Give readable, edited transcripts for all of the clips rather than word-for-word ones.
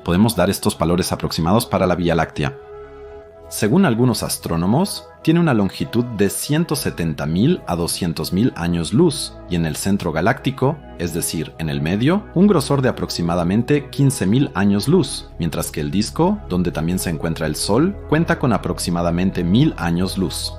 podemos dar estos valores aproximados para la Vía Láctea. Según algunos astrónomos, tiene una longitud de 170.000 a 200.000 años luz y en el centro galáctico, es decir, en el medio, un grosor de aproximadamente 15.000 años luz, mientras que el disco, donde también se encuentra el Sol, cuenta con aproximadamente 1.000 años luz.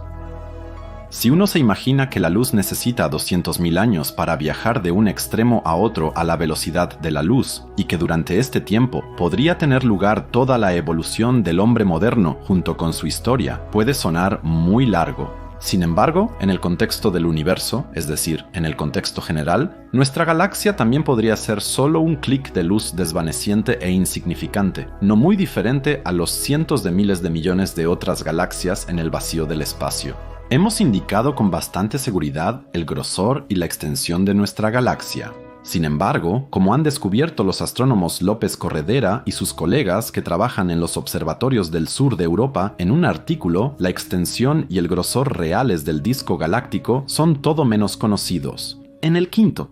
Si uno se imagina que la luz necesita 200.000 años para viajar de un extremo a otro a la velocidad de la luz, y que durante este tiempo podría tener lugar toda la evolución del hombre moderno junto con su historia, puede sonar muy largo. Sin embargo, en el contexto del universo, es decir, en el contexto general, nuestra galaxia también podría ser solo un clic de luz desvaneciente e insignificante, no muy diferente a los cientos de miles de millones de otras galaxias en el vacío del espacio. Hemos indicado con bastante seguridad el grosor y la extensión de nuestra galaxia. Sin embargo, como han descubierto los astrónomos López Corredera y sus colegas que trabajan en los observatorios del sur de Europa, en un artículo, la extensión y el grosor reales del disco galáctico son todo menos conocidos. En el quinto.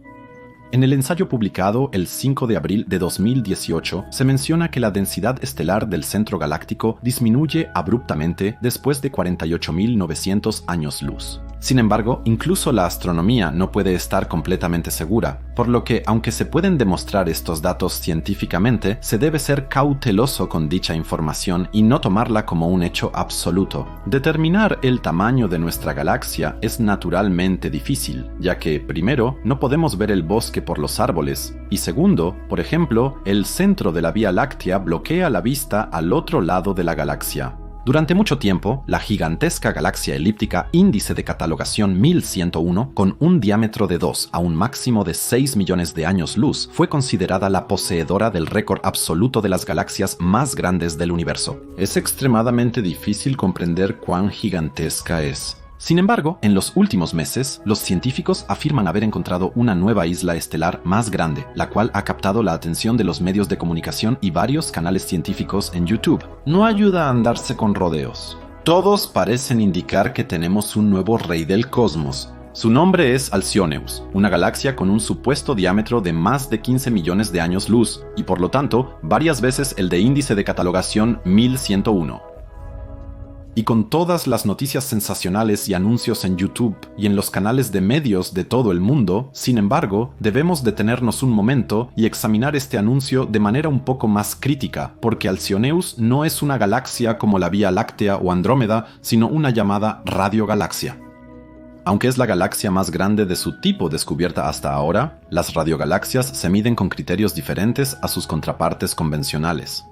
En el ensayo publicado el 5 de abril de 2018, se menciona que la densidad estelar del centro galáctico disminuye abruptamente después de 48.900 años luz. Sin embargo, incluso la astronomía no puede estar completamente segura, por lo que, aunque se pueden demostrar estos datos científicamente, se debe ser cauteloso con dicha información y no tomarla como un hecho absoluto. Determinar el tamaño de nuestra galaxia es naturalmente difícil, ya que, primero, no podemos ver el bosque por los árboles, y segundo, por ejemplo, el centro de la Vía Láctea bloquea la vista al otro lado de la galaxia. Durante mucho tiempo, la gigantesca galaxia elíptica índice de catalogación 1101, con un diámetro de 2 a un máximo de 6 millones de años luz, fue considerada la poseedora del récord absoluto de las galaxias más grandes del universo. Es extremadamente difícil comprender cuán gigantesca es. Sin embargo, en los últimos meses, los científicos afirman haber encontrado una nueva isla estelar más grande, la cual ha captado la atención de los medios de comunicación y varios canales científicos en YouTube. No ayuda a andarse con rodeos. Todos parecen indicar que tenemos un nuevo rey del cosmos. Su nombre es Alcyoneus, una galaxia con un supuesto diámetro de más de 15 millones de años luz, y por lo tanto, varias veces el de índice de catalogación 1101. Y con todas las noticias sensacionales y anuncios en YouTube y en los canales de medios de todo el mundo, sin embargo, debemos detenernos un momento y examinar este anuncio de manera un poco más crítica, porque Alcyoneus no es una galaxia como la Vía Láctea o Andrómeda, sino una llamada radiogalaxia. Aunque es la galaxia más grande de su tipo descubierta hasta ahora, las radiogalaxias se miden con criterios diferentes a sus contrapartes convencionales.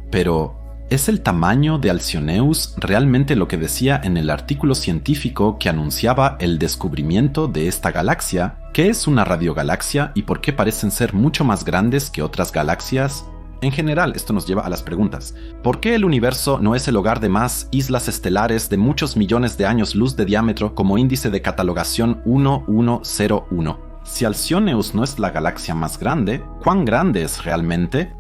Pero, ¿es el tamaño de Alcyoneus realmente lo que decía en el artículo científico que anunciaba el descubrimiento de esta galaxia? ¿Qué es una radiogalaxia y por qué parecen ser mucho más grandes que otras galaxias? En general, esto nos lleva a las preguntas. ¿Por qué el universo no es el hogar de más islas estelares de muchos millones de años luz de diámetro como índice de catalogación 1101? Si Alcyoneus no es la galaxia más grande, ¿cuán grande es realmente?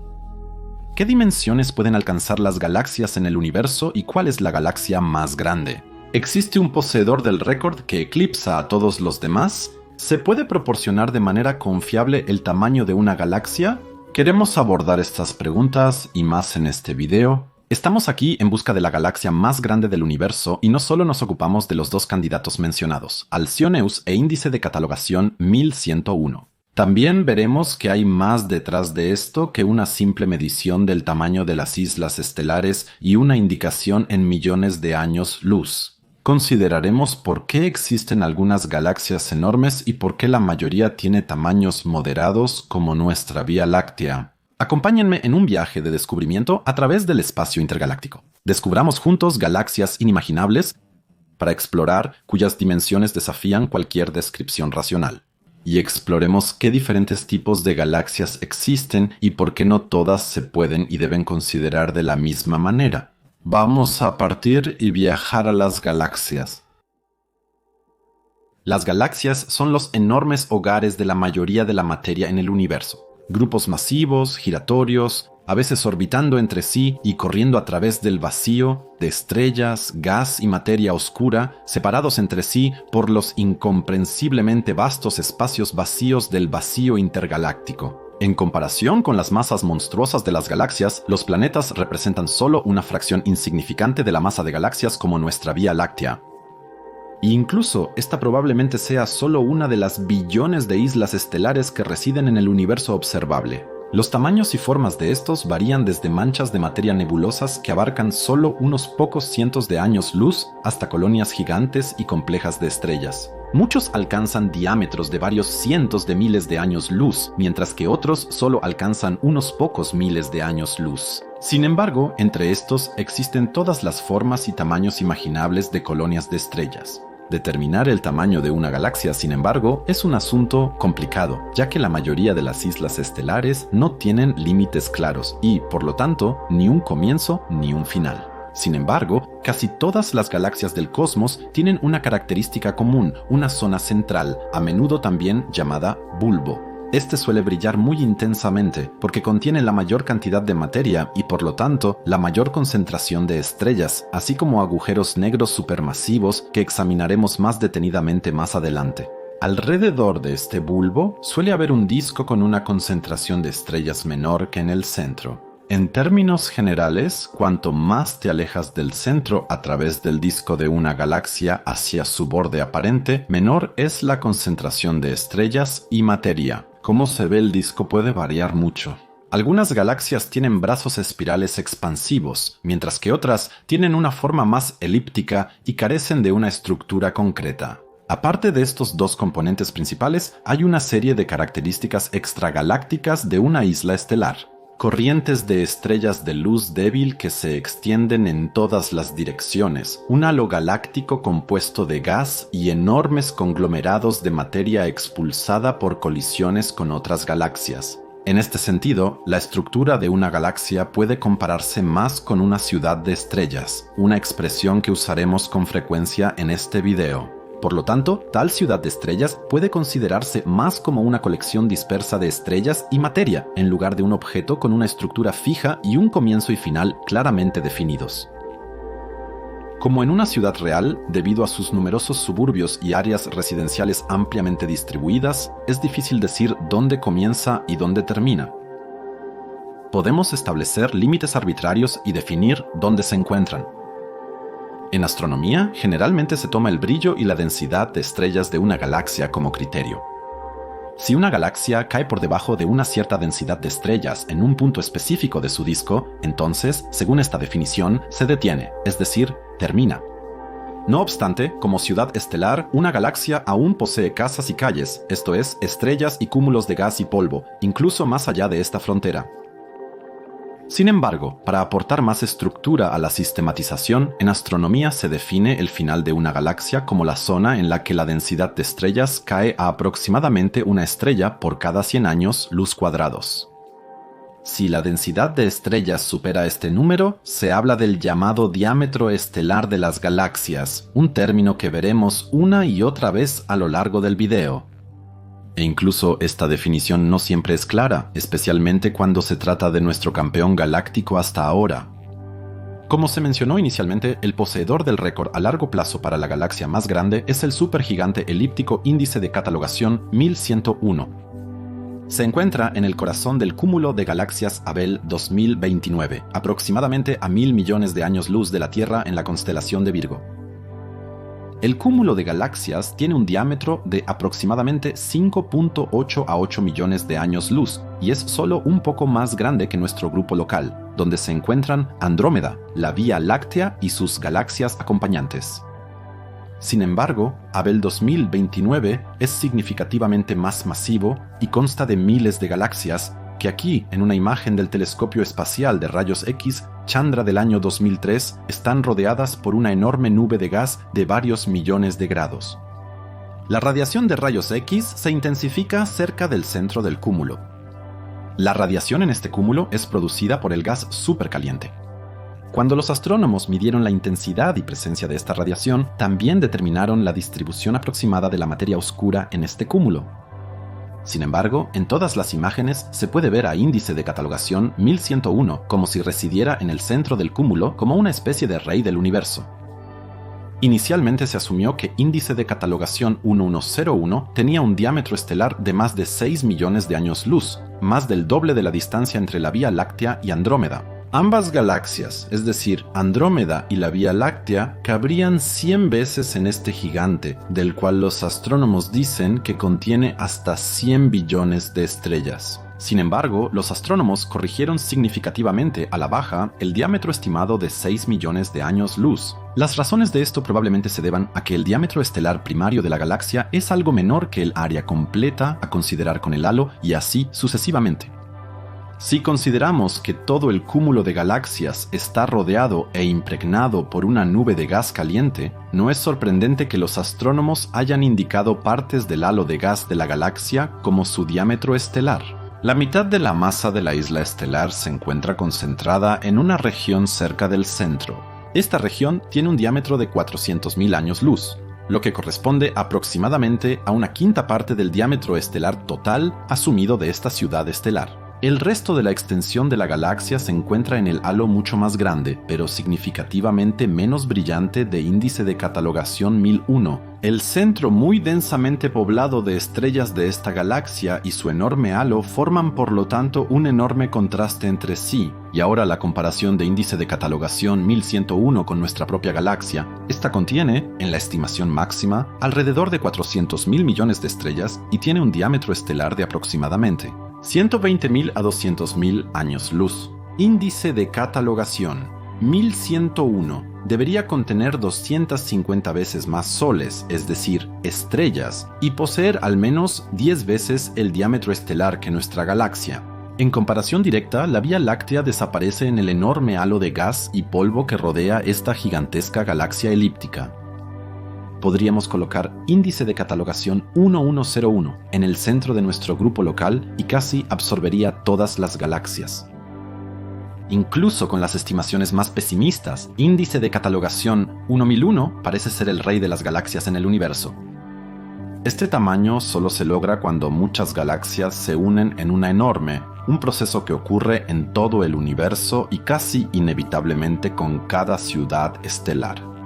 ¿Qué dimensiones pueden alcanzar las galaxias en el universo y cuál es la galaxia más grande? ¿Existe un poseedor del récord que eclipsa a todos los demás? ¿Se puede proporcionar de manera confiable el tamaño de una galaxia? Queremos abordar estas preguntas y más en este video. Estamos aquí en busca de la galaxia más grande del universo y no solo nos ocupamos de los dos candidatos mencionados, Alcyoneus e índice de catalogación 1101. También veremos que hay más detrás de esto que una simple medición del tamaño de las islas estelares y una indicación en millones de años luz. Consideraremos por qué existen algunas galaxias enormes y por qué la mayoría tiene tamaños moderados como nuestra Vía Láctea. Acompáñenme en un viaje de descubrimiento a través del espacio intergaláctico. Descubramos juntos galaxias inimaginables para explorar cuyas dimensiones desafían cualquier descripción racional. Y exploremos qué diferentes tipos de galaxias existen y por qué no todas se pueden y deben considerar de la misma manera. Vamos a partir y viajar a las galaxias. Las galaxias son los enormes hogares de la mayoría de la materia en el universo. Grupos masivos, giratorios, a veces orbitando entre sí y corriendo a través del vacío, de estrellas, gas y materia oscura, separados entre sí por los incomprensiblemente vastos espacios vacíos del vacío intergaláctico. En comparación con las masas monstruosas de las galaxias, los planetas representan solo una fracción insignificante de la masa de galaxias como nuestra Vía Láctea. E incluso, esta probablemente sea solo una de las billones de islas estelares que residen en el universo observable. Los tamaños y formas de estos varían desde manchas de materia nebulosas que abarcan solo unos pocos cientos de años luz hasta colonias gigantes y complejas de estrellas. Muchos alcanzan diámetros de varios cientos de miles de años luz, mientras que otros solo alcanzan unos pocos miles de años luz. Sin embargo, entre estos existen todas las formas y tamaños imaginables de colonias de estrellas. Determinar el tamaño de una galaxia, sin embargo, es un asunto complicado, ya que la mayoría de las islas estelares no tienen límites claros y, por lo tanto, ni un comienzo ni un final. Sin embargo, casi todas las galaxias del cosmos tienen una característica común, una zona central, a menudo también llamada bulbo. Este suele brillar muy intensamente porque contiene la mayor cantidad de materia y por lo tanto la mayor concentración de estrellas, así como agujeros negros supermasivos que examinaremos más detenidamente más adelante. Alrededor de este bulbo suele haber un disco con una concentración de estrellas menor que en el centro. En términos generales, cuanto más te alejas del centro a través del disco de una galaxia hacia su borde aparente, menor es la concentración de estrellas y materia. Cómo se ve el disco puede variar mucho. Algunas galaxias tienen brazos espirales expansivos, mientras que otras tienen una forma más elíptica y carecen de una estructura concreta. Aparte de estos dos componentes principales, hay una serie de características extragalácticas de una isla estelar. Corrientes de estrellas de luz débil que se extienden en todas las direcciones, un halo galáctico compuesto de gas y enormes conglomerados de materia expulsada por colisiones con otras galaxias. En este sentido, la estructura de una galaxia puede compararse más con una ciudad de estrellas, una expresión que usaremos con frecuencia en este video. Por lo tanto, tal ciudad de estrellas puede considerarse más como una colección dispersa de estrellas y materia, en lugar de un objeto con una estructura fija y un comienzo y final claramente definidos. Como en una ciudad real, debido a sus numerosos suburbios y áreas residenciales ampliamente distribuidas, es difícil decir dónde comienza y dónde termina. Podemos establecer límites arbitrarios y definir dónde se encuentran. En astronomía, generalmente se toma el brillo y la densidad de estrellas de una galaxia como criterio. Si una galaxia cae por debajo de una cierta densidad de estrellas en un punto específico de su disco, entonces, según esta definición, se detiene, es decir, termina. No obstante, como ciudad estelar, una galaxia aún posee casas y calles, esto es, estrellas y cúmulos de gas y polvo, incluso más allá de esta frontera. Sin embargo, para aportar más estructura a la sistematización, en astronomía se define el final de una galaxia como la zona en la que la densidad de estrellas cae a aproximadamente una estrella por cada 100 años luz cuadrados. Si la densidad de estrellas supera este número, se habla del llamado diámetro estelar de las galaxias, un término que veremos una y otra vez a lo largo del video. E incluso esta definición no siempre es clara, especialmente cuando se trata de nuestro campeón galáctico hasta ahora. Como se mencionó inicialmente, el poseedor del récord a largo plazo para la galaxia más grande es el supergigante elíptico índice de catalogación 1101. Se encuentra en el corazón del cúmulo de galaxias Abell 2029, aproximadamente a 1.000 millones de años luz de la Tierra en la constelación de Virgo. El cúmulo de galaxias tiene un diámetro de aproximadamente 5.8 a 8 millones de años luz y es solo un poco más grande que nuestro grupo local, donde se encuentran Andrómeda, la Vía Láctea y sus galaxias acompañantes. Sin embargo, Abell 2029 es significativamente más masivo y consta de miles de galaxias que aquí, en una imagen del telescopio espacial de rayos X Chandra del año 2003, están rodeadas por una enorme nube de gas de varios millones de grados. La radiación de rayos X se intensifica cerca del centro del cúmulo. La radiación en este cúmulo es producida por el gas supercaliente. Cuando los astrónomos midieron la intensidad y presencia de esta radiación, también determinaron la distribución aproximada de la materia oscura en este cúmulo. Sin embargo, en todas las imágenes se puede ver a índice de catalogación 1101 como si residiera en el centro del cúmulo como una especie de rey del universo. Inicialmente se asumió que índice de catalogación 1101 tenía un diámetro estelar de más de 6 millones de años luz, más del doble de la distancia entre la Vía Láctea y Andrómeda. Ambas galaxias, es decir, Andrómeda y la Vía Láctea, cabrían 100 veces en este gigante, del cual los astrónomos dicen que contiene hasta 100 billones de estrellas. Sin embargo, los astrónomos corrigieron significativamente a la baja el diámetro estimado de 6 millones de años luz. Las razones de esto probablemente se deban a que el diámetro estelar primario de la galaxia es algo menor que el área completa a considerar con el halo y así sucesivamente. Si consideramos que todo el cúmulo de galaxias está rodeado e impregnado por una nube de gas caliente, no es sorprendente que los astrónomos hayan indicado partes del halo de gas de la galaxia como su diámetro estelar. La mitad de la masa de la isla estelar se encuentra concentrada en una región cerca del centro. Esta región tiene un diámetro de 400.000 años luz, lo que corresponde aproximadamente a una quinta parte del diámetro estelar total asumido de esta ciudad estelar. El resto de la extensión de la galaxia se encuentra en el halo mucho más grande, pero significativamente menos brillante de índice de catalogación 1001. El centro muy densamente poblado de estrellas de esta galaxia y su enorme halo forman por lo tanto un enorme contraste entre sí. Y ahora la comparación de índice de catalogación 1101 con nuestra propia galaxia. Esta contiene, en la estimación máxima, alrededor de 400.000 millones de estrellas y tiene un diámetro estelar de aproximadamente 120.000 a 200.000 años luz. Índice de catalogación 1101 debería contener 250 veces más soles, es decir, estrellas, y poseer al menos 10 veces el diámetro estelar que nuestra galaxia. En comparación directa, la Vía Láctea desaparece en el enorme halo de gas y polvo que rodea esta gigantesca galaxia elíptica. Podríamos colocar índice de catalogación 1101 en el centro de nuestro grupo local y casi absorbería todas las galaxias. Incluso con las estimaciones más pesimistas, índice de catalogación 1001 parece ser el rey de las galaxias en el universo. Este tamaño solo se logra cuando muchas galaxias se unen en una enorme, un proceso que ocurre en todo el universo y casi inevitablemente con cada ciudad estelar.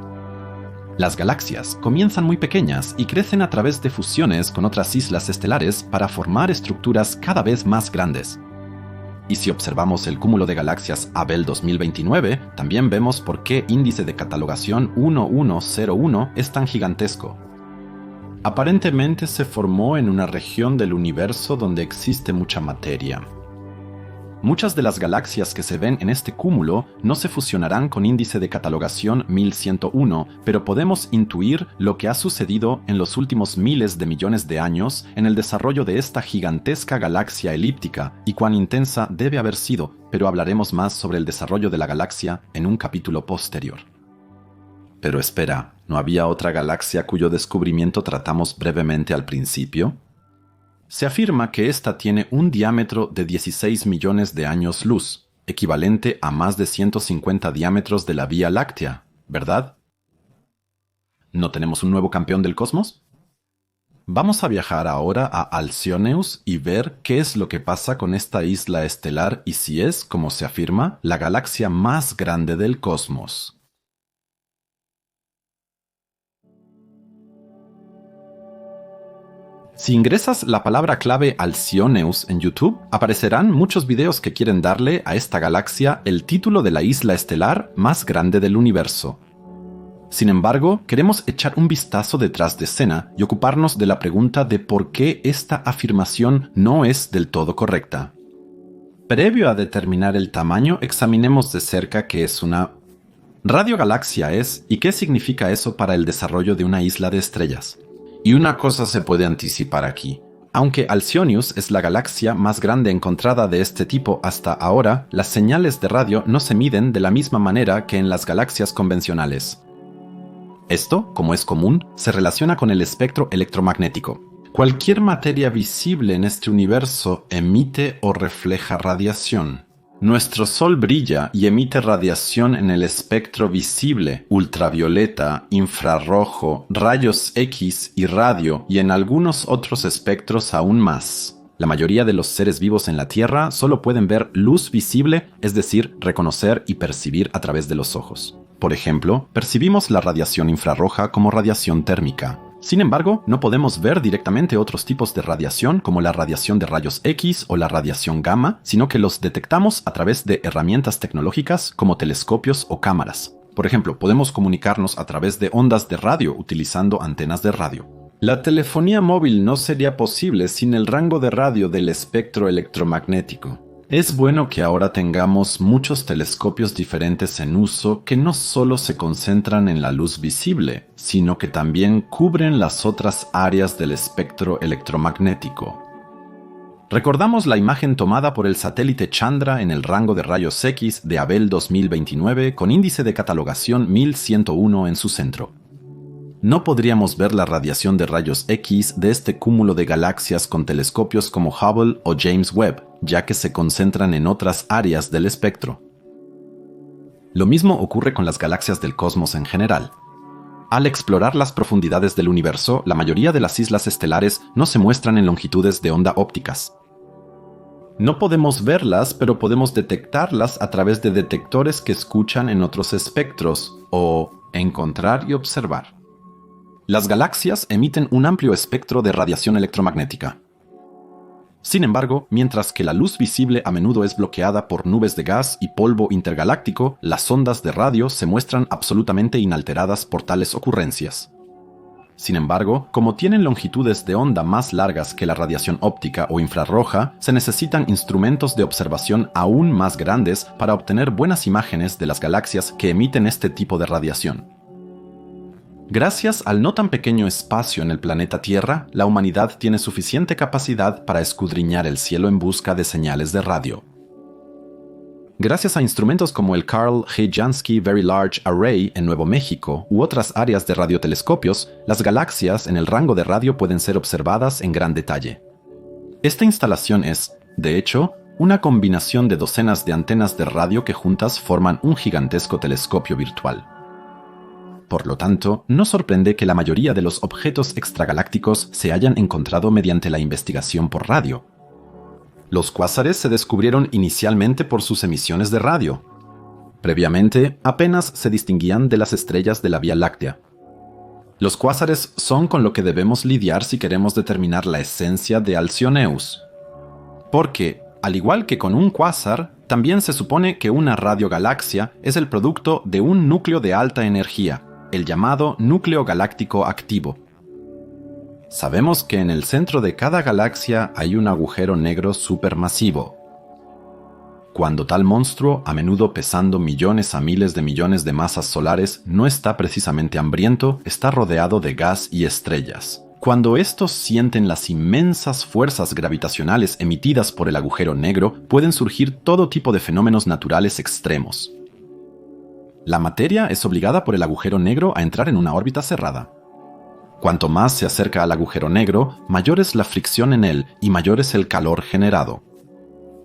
Las galaxias comienzan muy pequeñas y crecen a través de fusiones con otras islas estelares para formar estructuras cada vez más grandes. Y si observamos el cúmulo de galaxias Abell 2029, también vemos por qué índice de catalogación 1101 es tan gigantesco. Aparentemente se formó en una región del universo donde existe mucha materia. Muchas de las galaxias que se ven en este cúmulo no se fusionarán con índice de catalogación 1101, pero podemos intuir lo que ha sucedido en los últimos miles de millones de años en el desarrollo de esta gigantesca galaxia elíptica y cuán intensa debe haber sido, pero hablaremos más sobre el desarrollo de la galaxia en un capítulo posterior. Pero espera, ¿no había otra galaxia cuyo descubrimiento tratamos brevemente al principio? Se afirma que ésta tiene un diámetro de 16 millones de años luz, equivalente a más de 150 diámetros de la Vía Láctea, ¿verdad? ¿No tenemos un nuevo campeón del cosmos? Vamos a viajar ahora a Alcyoneus y ver qué es lo que pasa con esta isla estelar y si es, como se afirma, la galaxia más grande del cosmos. Si ingresas la palabra clave Alcyoneus en YouTube, aparecerán muchos videos que quieren darle a esta galaxia el título de la isla estelar más grande del universo. Sin embargo, queremos echar un vistazo detrás de escena y ocuparnos de la pregunta de por qué esta afirmación no es del todo correcta. Previo a determinar el tamaño, examinemos de cerca qué es una radiogalaxia y qué significa eso para el desarrollo de una isla de estrellas. Y una cosa se puede anticipar aquí. Aunque Alcyoneus es la galaxia más grande encontrada de este tipo hasta ahora, las señales de radio no se miden de la misma manera que en las galaxias convencionales. Esto, como es común, se relaciona con el espectro electromagnético. Cualquier materia visible en este universo emite o refleja radiación. Nuestro Sol brilla y emite radiación en el espectro visible, ultravioleta, infrarrojo, rayos X y radio, y en algunos otros espectros aún más. La mayoría de los seres vivos en la Tierra solo pueden ver luz visible, es decir, reconocer y percibir a través de los ojos. Por ejemplo, percibimos la radiación infrarroja como radiación térmica. Sin embargo, no podemos ver directamente otros tipos de radiación como la radiación de rayos X o la radiación gamma, sino que los detectamos a través de herramientas tecnológicas como telescopios o cámaras. Por ejemplo, podemos comunicarnos a través de ondas de radio utilizando antenas de radio. La telefonía móvil no sería posible sin el rango de radio del espectro electromagnético. Es bueno que ahora tengamos muchos telescopios diferentes en uso que no solo se concentran en la luz visible, sino que también cubren las otras áreas del espectro electromagnético. Recordamos la imagen tomada por el satélite Chandra en el rango de rayos X de Abell 2029 con índice de catalogación 1101 en su centro. No podríamos ver la radiación de rayos X de este cúmulo de galaxias con telescopios como Hubble o James Webb, ya que se concentran en otras áreas del espectro. Lo mismo ocurre con las galaxias del cosmos en general. Al explorar las profundidades del universo, la mayoría de las islas estelares no se muestran en longitudes de onda ópticas. No podemos verlas, pero podemos detectarlas a través de detectores que escuchan en otros espectros, o encontrar y observar. Las galaxias emiten un amplio espectro de radiación electromagnética. Sin embargo, mientras que la luz visible a menudo es bloqueada por nubes de gas y polvo intergaláctico, las ondas de radio se muestran absolutamente inalteradas por tales ocurrencias. Sin embargo, como tienen longitudes de onda más largas que la radiación óptica o infrarroja, se necesitan instrumentos de observación aún más grandes para obtener buenas imágenes de las galaxias que emiten este tipo de radiación. Gracias al no tan pequeño espacio en el planeta Tierra, la humanidad tiene suficiente capacidad para escudriñar el cielo en busca de señales de radio. Gracias a instrumentos como el Carl H. Jansky Very Large Array en Nuevo México u otras áreas de radiotelescopios, las galaxias en el rango de radio pueden ser observadas en gran detalle. Esta instalación es, de hecho, una combinación de docenas de antenas de radio que juntas forman un gigantesco telescopio virtual. Por lo tanto, no sorprende que la mayoría de los objetos extragalácticos se hayan encontrado mediante la investigación por radio. Los cuásares se descubrieron inicialmente por sus emisiones de radio. Previamente, apenas se distinguían de las estrellas de la Vía Láctea. Los cuásares son con lo que debemos lidiar si queremos determinar la esencia de Alcyoneus. Porque, al igual que con un cuásar, también se supone que una radiogalaxia es el producto de un núcleo de alta energía, el llamado núcleo galáctico activo. Sabemos que en el centro de cada galaxia hay un agujero negro supermasivo. Cuando tal monstruo, a menudo pesando millones a miles de millones de masas solares, no está precisamente hambriento, está rodeado de gas y estrellas. Cuando estos sienten las inmensas fuerzas gravitacionales emitidas por el agujero negro, pueden surgir todo tipo de fenómenos naturales extremos. La materia es obligada por el agujero negro a entrar en una órbita cerrada. Cuanto más se acerca al agujero negro, mayor es la fricción en él y mayor es el calor generado.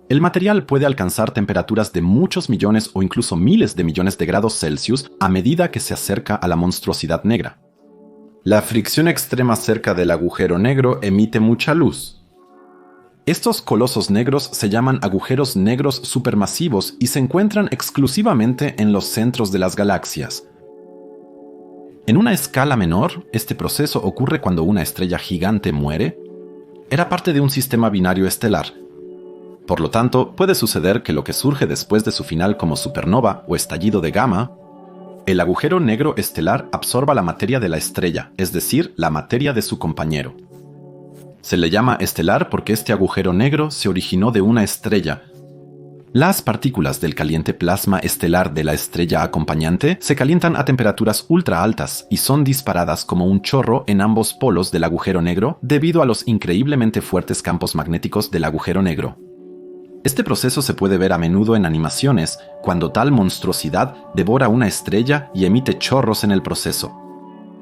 El material puede alcanzar temperaturas de muchos millones o incluso miles de millones de grados Celsius a medida que se acerca a la monstruosidad negra. La fricción extrema cerca del agujero negro emite mucha luz. Estos colosos negros se llaman agujeros negros supermasivos y se encuentran exclusivamente en los centros de las galaxias. En una escala menor, este proceso ocurre cuando una estrella gigante muere. Era parte de un sistema binario estelar. Por lo tanto, puede suceder que lo que surge después de su final como supernova o estallido de gamma, el agujero negro estelar absorba la materia de la estrella, es decir, la materia de su compañero. Se le llama estelar porque este agujero negro se originó de una estrella. Las partículas del caliente plasma estelar de la estrella acompañante se calientan a temperaturas ultra altas y son disparadas como un chorro en ambos polos del agujero negro debido a los increíblemente fuertes campos magnéticos del agujero negro. Este proceso se puede ver a menudo en animaciones, cuando tal monstruosidad devora una estrella y emite chorros en el proceso.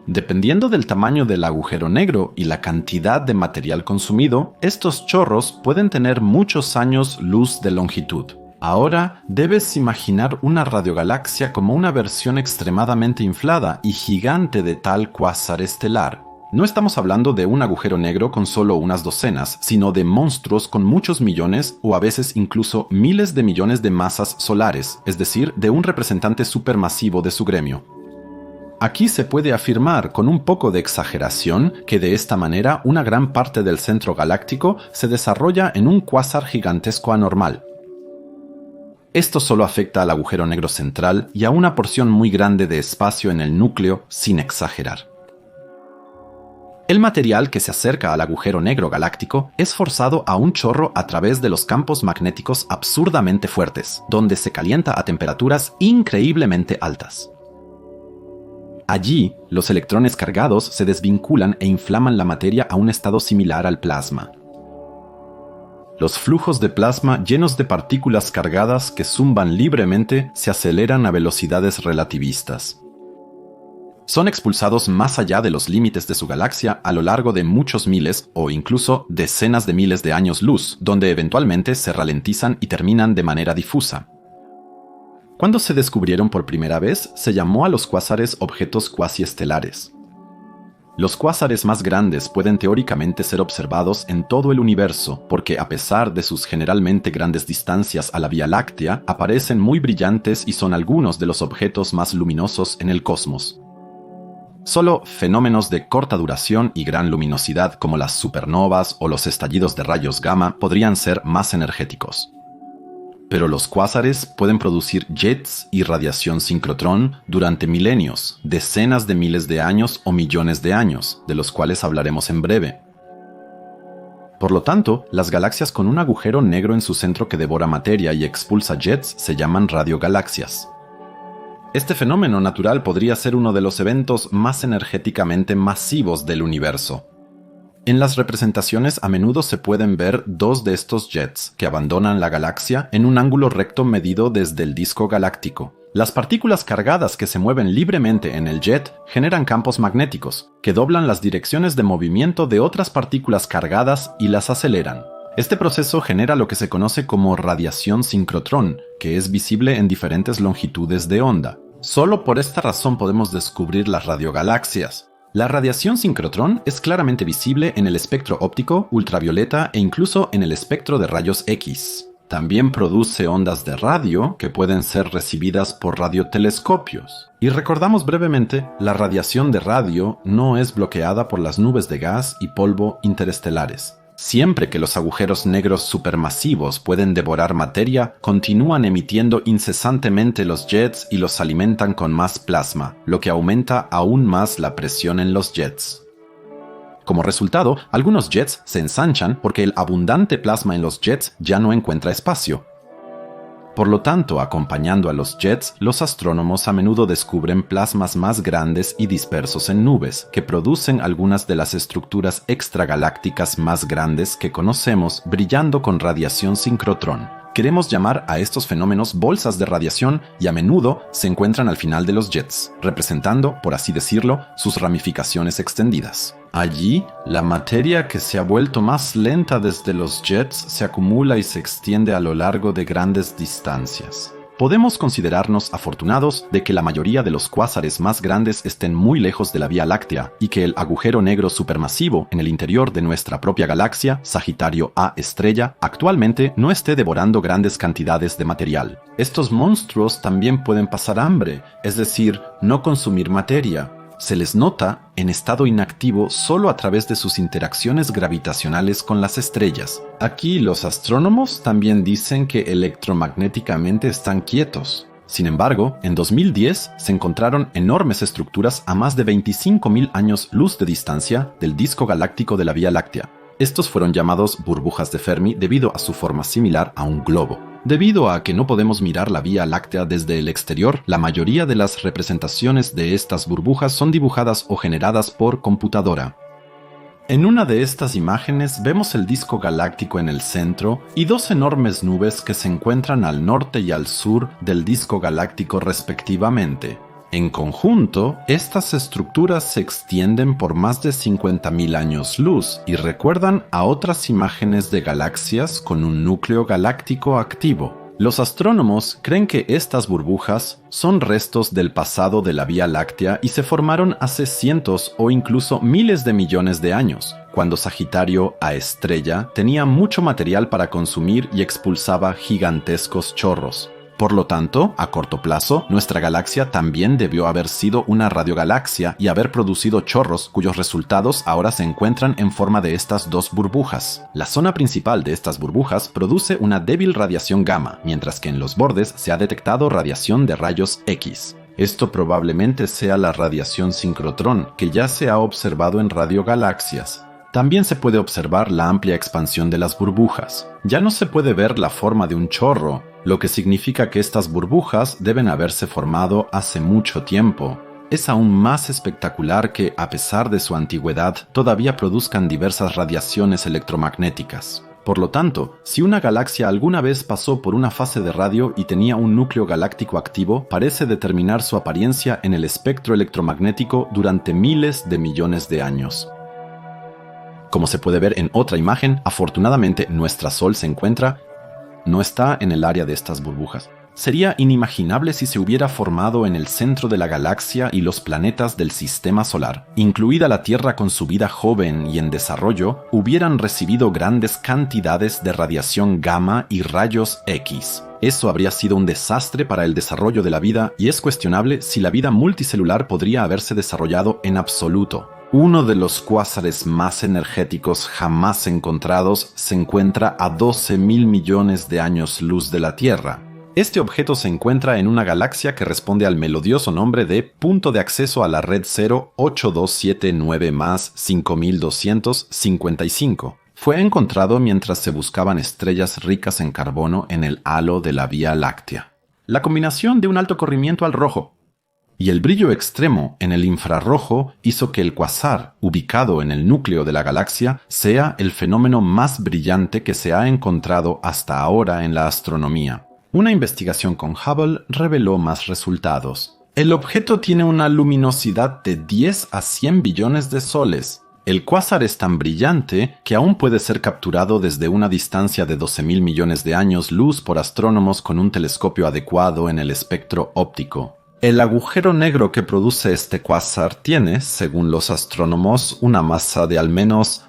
Dependiendo del tamaño del agujero negro y la cantidad de material consumido, estos chorros pueden tener muchos años luz de longitud. Ahora, debes imaginar una radiogalaxia como una versión extremadamente inflada y gigante de tal cuásar estelar. No estamos hablando de un agujero negro con solo unas docenas, sino de monstruos con muchos millones o a veces incluso miles de millones de masas solares, es decir, de un representante supermasivo de su gremio. Aquí se puede afirmar con un poco de exageración que de esta manera una gran parte del centro galáctico se desarrolla en un cuásar gigantesco anormal. Esto solo afecta al agujero negro central y a una porción muy grande de espacio en el núcleo, sin exagerar. El material que se acerca al agujero negro galáctico es forzado a un chorro a través de los campos magnéticos absurdamente fuertes, donde se calienta a temperaturas increíblemente altas. Allí, los electrones cargados se desvinculan e inflaman la materia a un estado similar al plasma. Los flujos de plasma llenos de partículas cargadas que zumban libremente se aceleran a velocidades relativistas. Son expulsados más allá de los límites de su galaxia a lo largo de muchos miles o incluso decenas de miles de años luz, donde eventualmente se ralentizan y terminan de manera difusa. Cuando se descubrieron por primera vez, se llamó a los cuásares objetos cuasiestelares. Los cuásares más grandes pueden teóricamente ser observados en todo el universo porque a pesar de sus generalmente grandes distancias a la Vía Láctea, aparecen muy brillantes y son algunos de los objetos más luminosos en el cosmos. Solo fenómenos de corta duración y gran luminosidad como las supernovas o los estallidos de rayos gamma podrían ser más energéticos. Pero los cuásares pueden producir jets y radiación sincrotrón durante milenios, decenas de miles de años o millones de años, de los cuales hablaremos en breve. Por lo tanto, las galaxias con un agujero negro en su centro que devora materia y expulsa jets se llaman radiogalaxias. Este fenómeno natural podría ser uno de los eventos más energéticamente masivos del universo. En las representaciones a menudo se pueden ver dos de estos jets que abandonan la galaxia en un ángulo recto medido desde el disco galáctico. Las partículas cargadas que se mueven libremente en el jet generan campos magnéticos, que doblan las direcciones de movimiento de otras partículas cargadas y las aceleran. Este proceso genera lo que se conoce como radiación sincrotrón, que es visible en diferentes longitudes de onda. Solo por esta razón podemos descubrir las radiogalaxias. La radiación sincrotrón es claramente visible en el espectro óptico, ultravioleta e incluso en el espectro de rayos X. También produce ondas de radio que pueden ser recibidas por radiotelescopios. Y recordamos brevemente, la radiación de radio no es bloqueada por las nubes de gas y polvo interestelares. Siempre que los agujeros negros supermasivos pueden devorar materia, continúan emitiendo incesantemente los jets y los alimentan con más plasma, lo que aumenta aún más la presión en los jets. Como resultado, algunos jets se ensanchan porque el abundante plasma en los jets ya no encuentra espacio. Por lo tanto, acompañando a los jets, los astrónomos a menudo descubren plasmas más grandes y dispersos en nubes, que producen algunas de las estructuras extragalácticas más grandes que conocemos brillando con radiación sincrotrón. Queremos llamar a estos fenómenos bolsas de radiación y a menudo se encuentran al final de los jets, representando, por así decirlo, sus ramificaciones extendidas. Allí, la materia que se ha vuelto más lenta desde los jets se acumula y se extiende a lo largo de grandes distancias. Podemos considerarnos afortunados de que la mayoría de los cuásares más grandes estén muy lejos de la Vía Láctea y que el agujero negro supermasivo en el interior de nuestra propia galaxia, Sagitario A estrella, actualmente no esté devorando grandes cantidades de material. Estos monstruos también pueden pasar hambre, es decir, no consumir materia. Se les nota en estado inactivo solo a través de sus interacciones gravitacionales con las estrellas. Aquí los astrónomos también dicen que electromagnéticamente están quietos. Sin embargo, en 2010 se encontraron enormes estructuras a más de 25.000 años luz de distancia del disco galáctico de la Vía Láctea. Estos fueron llamados burbujas de Fermi debido a su forma similar a un globo. Debido a que no podemos mirar la Vía Láctea desde el exterior, la mayoría de las representaciones de estas burbujas son dibujadas o generadas por computadora. En una de estas imágenes vemos el disco galáctico en el centro y dos enormes nubes que se encuentran al norte y al sur del disco galáctico respectivamente. En conjunto, estas estructuras se extienden por más de 50.000 años luz y recuerdan a otras imágenes de galaxias con un núcleo galáctico activo. Los astrónomos creen que estas burbujas son restos del pasado de la Vía Láctea y se formaron hace cientos o incluso miles de millones de años, cuando Sagitario A estrella tenía mucho material para consumir y expulsaba gigantescos chorros. Por lo tanto, a corto plazo, nuestra galaxia también debió haber sido una radiogalaxia y haber producido chorros cuyos resultados ahora se encuentran en forma de estas dos burbujas. La zona principal de estas burbujas produce una débil radiación gamma, mientras que en los bordes se ha detectado radiación de rayos X. Esto probablemente sea la radiación sincrotrón, que ya se ha observado en radiogalaxias. También se puede observar la amplia expansión de las burbujas. Ya no se puede ver la forma de un chorro, lo que significa que estas burbujas deben haberse formado hace mucho tiempo. Es aún más espectacular que, a pesar de su antigüedad, todavía produzcan diversas radiaciones electromagnéticas. Por lo tanto, si una galaxia alguna vez pasó por una fase de radio y tenía un núcleo galáctico activo, parece determinar su apariencia en el espectro electromagnético durante miles de millones de años. Como se puede ver en otra imagen, afortunadamente nuestro Sol no está en el área de estas burbujas. Sería inimaginable si se hubiera formado en el centro de la galaxia y los planetas del sistema solar, incluida la Tierra con su vida joven y en desarrollo, hubieran recibido grandes cantidades de radiación gamma y rayos X. Eso habría sido un desastre para el desarrollo de la vida y es cuestionable si la vida multicelular podría haberse desarrollado en absoluto. Uno de los cuásares más energéticos jamás encontrados se encuentra a 12.000 millones de años luz de la Tierra. Este objeto se encuentra en una galaxia que responde al melodioso nombre de Punto de Acceso a la Red 08279+5255. Fue encontrado mientras se buscaban estrellas ricas en carbono en el halo de la Vía Láctea. La combinación de un alto corrimiento al rojo y el brillo extremo en el infrarrojo hizo que el cuásar, ubicado en el núcleo de la galaxia, sea el fenómeno más brillante que se ha encontrado hasta ahora en la astronomía. Una investigación con Hubble reveló más resultados. El objeto tiene una luminosidad de 10 a 100 billones de soles. El cuásar es tan brillante que aún puede ser capturado desde una distancia de 12.000 millones de años luz por astrónomos con un telescopio adecuado en el espectro óptico. El agujero negro que produce este cuásar tiene, según los astrónomos, una masa de al menos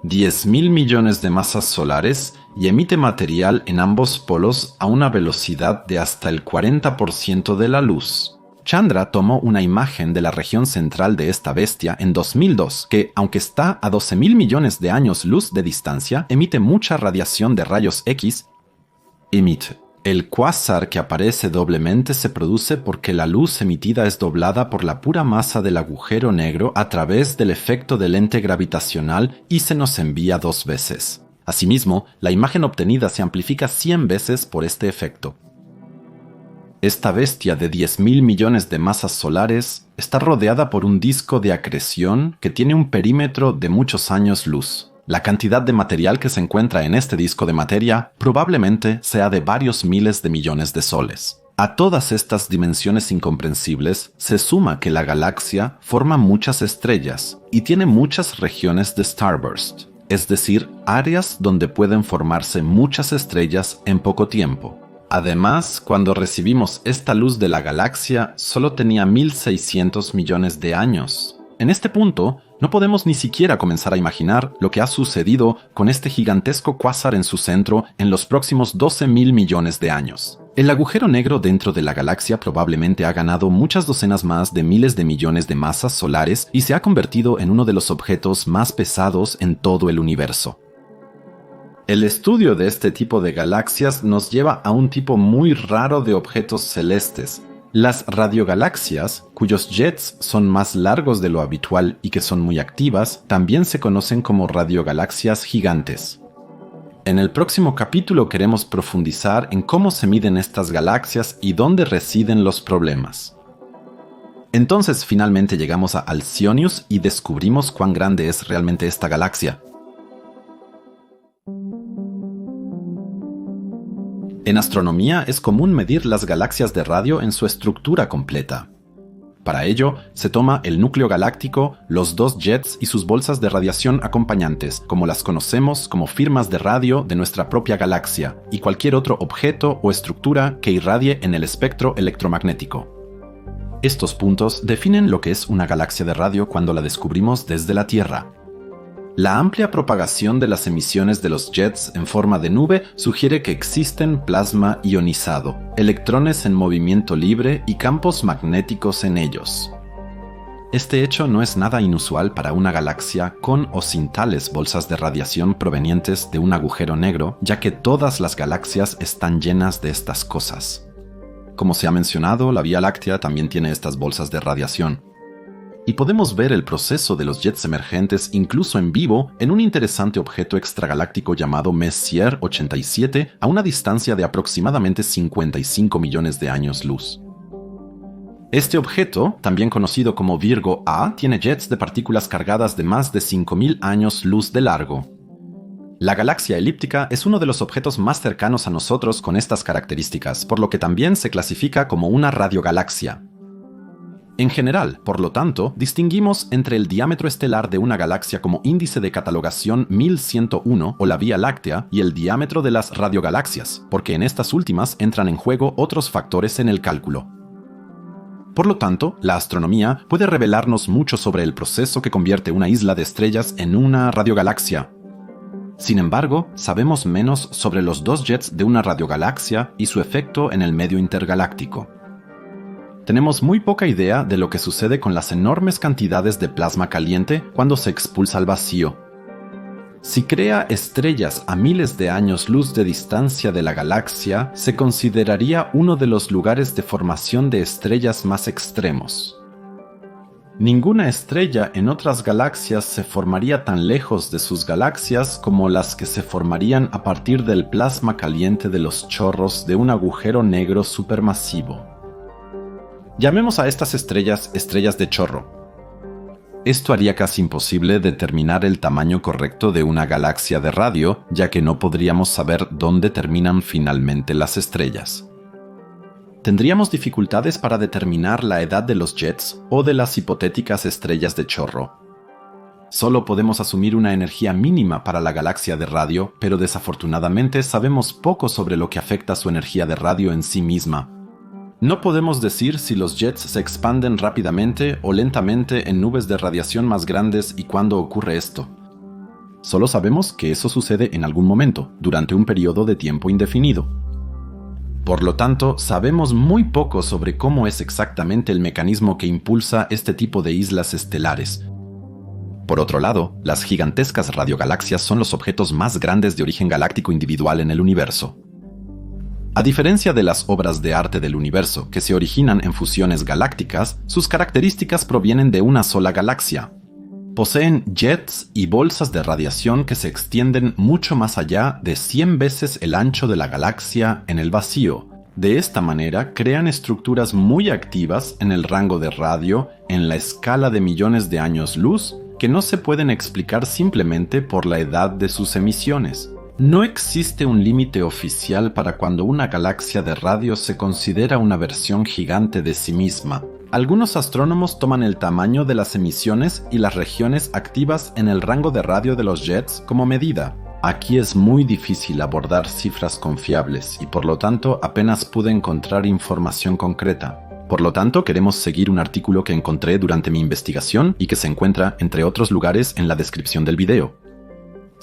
10.000 millones de masas solares y emite material en ambos polos a una velocidad de hasta el 40% de la luz. Chandra tomó una imagen de la región central de esta bestia en 2002 que, aunque está a 12.000 millones de años luz de distancia, emite mucha radiación de rayos X. El cuásar que aparece doblemente se produce porque la luz emitida es doblada por la pura masa del agujero negro a través del efecto del lente gravitacional y se nos envía 2 veces. Asimismo, la imagen obtenida se amplifica 100 veces por este efecto. Esta bestia de 10.000 millones de masas solares está rodeada por un disco de acreción que tiene un perímetro de muchos años luz. La cantidad de material que se encuentra en este disco de materia probablemente sea de varios miles de millones de soles. A todas estas dimensiones incomprensibles se suma que la galaxia forma muchas estrellas y tiene muchas regiones de starburst, es decir, áreas donde pueden formarse muchas estrellas en poco tiempo. Además, cuando recibimos esta luz de la galaxia, solo tenía 1.600 millones de años. En este punto, no podemos ni siquiera comenzar a imaginar lo que ha sucedido con este gigantesco cuásar en su centro en los próximos 12.000 millones de años. El agujero negro dentro de la galaxia probablemente ha ganado muchas docenas más de miles de millones de masas solares y se ha convertido en uno de los objetos más pesados en todo el universo. El estudio de este tipo de galaxias nos lleva a un tipo muy raro de objetos celestes. Las radiogalaxias, cuyos jets son más largos de lo habitual y que son muy activas, también se conocen como radiogalaxias gigantes. En el próximo capítulo queremos profundizar en cómo se miden estas galaxias y dónde residen los problemas. Entonces finalmente llegamos a Alcyonius y descubrimos cuán grande es realmente esta galaxia. En astronomía es común medir las galaxias de radio en su estructura completa. Para ello, se toma el núcleo galáctico, los dos jets y sus bolsas de radiación acompañantes, como las conocemos como firmas de radio de nuestra propia galaxia, y cualquier otro objeto o estructura que irradie en el espectro electromagnético. Estos puntos definen lo que es una galaxia de radio cuando la descubrimos desde la Tierra. La amplia propagación de las emisiones de los jets en forma de nube sugiere que existen plasma ionizado, electrones en movimiento libre y campos magnéticos en ellos. Este hecho no es nada inusual para una galaxia con o sin tales bolsas de radiación provenientes de un agujero negro, ya que todas las galaxias están llenas de estas cosas. Como se ha mencionado, la Vía Láctea también tiene estas bolsas de radiación. Y podemos ver el proceso de los jets emergentes incluso en vivo en un interesante objeto extragaláctico llamado Messier 87 a una distancia de aproximadamente 55 millones de años luz. Este objeto, también conocido como Virgo A, tiene jets de partículas cargadas de más de 5.000 años luz de largo. La galaxia elíptica es uno de los objetos más cercanos a nosotros con estas características, por lo que también se clasifica como una radiogalaxia. En general, por lo tanto, distinguimos entre el diámetro estelar de una galaxia como índice de catalogación 1101 o la Vía Láctea y el diámetro de las radiogalaxias, porque en estas últimas entran en juego otros factores en el cálculo. Por lo tanto, la astronomía puede revelarnos mucho sobre el proceso que convierte una isla de estrellas en una radiogalaxia. Sin embargo, sabemos menos sobre los dos jets de una radiogalaxia y su efecto en el medio intergaláctico. Tenemos muy poca idea de lo que sucede con las enormes cantidades de plasma caliente cuando se expulsa al vacío. Si crea estrellas a miles de años luz de distancia de la galaxia, se consideraría uno de los lugares de formación de estrellas más extremos. Ninguna estrella en otras galaxias se formaría tan lejos de sus galaxias como las que se formarían a partir del plasma caliente de los chorros de un agujero negro supermasivo. Llamemos a estas estrellas estrellas de chorro. Esto haría casi imposible determinar el tamaño correcto de una galaxia de radio, ya que no podríamos saber dónde terminan finalmente las estrellas. Tendríamos dificultades para determinar la edad de los jets o de las hipotéticas estrellas de chorro. Solo podemos asumir una energía mínima para la galaxia de radio, pero desafortunadamente sabemos poco sobre lo que afecta su energía de radio en sí misma. No podemos decir si los jets se expanden rápidamente o lentamente en nubes de radiación más grandes y cuándo ocurre esto. Solo sabemos que eso sucede en algún momento, durante un periodo de tiempo indefinido. Por lo tanto, sabemos muy poco sobre cómo es exactamente el mecanismo que impulsa este tipo de islas estelares. Por otro lado, las gigantescas radiogalaxias son los objetos más grandes de origen galáctico individual en el universo. A diferencia de las obras de arte del universo, que se originan en fusiones galácticas, sus características provienen de una sola galaxia. Poseen jets y bolsas de radiación que se extienden mucho más allá de 100 veces el ancho de la galaxia en el vacío. De esta manera, crean estructuras muy activas en el rango de radio en la escala de millones de años luz que no se pueden explicar simplemente por la edad de sus emisiones. No existe un límite oficial para cuando una galaxia de radio se considera una versión gigante de sí misma. Algunos astrónomos toman el tamaño de las emisiones y las regiones activas en el rango de radio de los jets como medida. Aquí es muy difícil abordar cifras confiables y por lo tanto apenas pude encontrar información concreta. Por lo tanto, queremos seguir un artículo que encontré durante mi investigación y que se encuentra, entre otros lugares, en la descripción del video.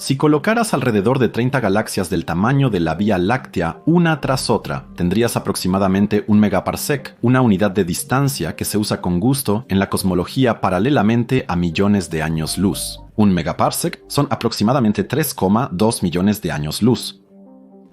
Si colocaras alrededor de 30 galaxias del tamaño de la Vía Láctea una tras otra, tendrías aproximadamente 1 megaparsec, una unidad de distancia que se usa con gusto en la cosmología paralelamente a millones de años luz. 1 megaparsec son aproximadamente 3,2 millones de años luz.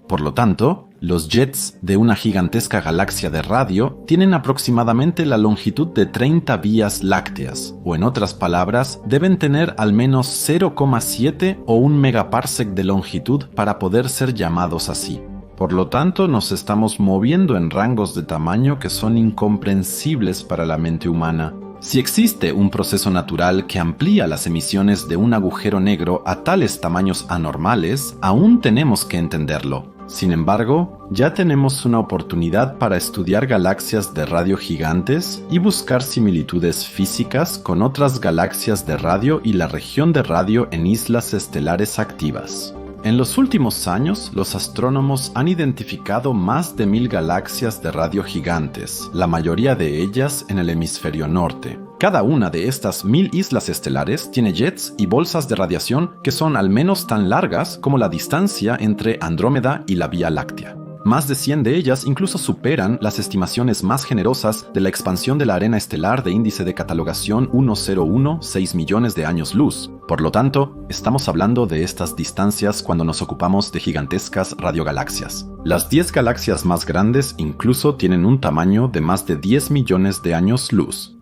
Por lo tanto, los jets de una gigantesca galaxia de radio tienen aproximadamente la longitud de 30 vías lácteas, o en otras palabras, deben tener al menos 0,7 o 1 megaparsec de longitud para poder ser llamados así. Por lo tanto, nos estamos moviendo en rangos de tamaño que son incomprensibles para la mente humana. Si existe un proceso natural que amplía las emisiones de un agujero negro a tales tamaños anormales, aún tenemos que entenderlo. Sin embargo, ya tenemos una oportunidad para estudiar galaxias de radio gigantes y buscar similitudes físicas con otras galaxias de radio y la región de radio en islas estelares activas. En los últimos años, los astrónomos han identificado más de 1000 galaxias de radio gigantes, la mayoría de ellas en el hemisferio norte. Cada una de estas 1000 islas estelares tiene jets y bolsas de radiación que son al menos tan largas como la distancia entre Andrómeda y la Vía Láctea. Más de 100 de ellas incluso superan las estimaciones más generosas de la expansión de la arena estelar de índice de catalogación 1016 millones de años luz. Por lo tanto, estamos hablando de estas distancias cuando nos ocupamos de gigantescas radiogalaxias. Las 10 galaxias más grandes incluso tienen un tamaño de más de 10 millones de años luz.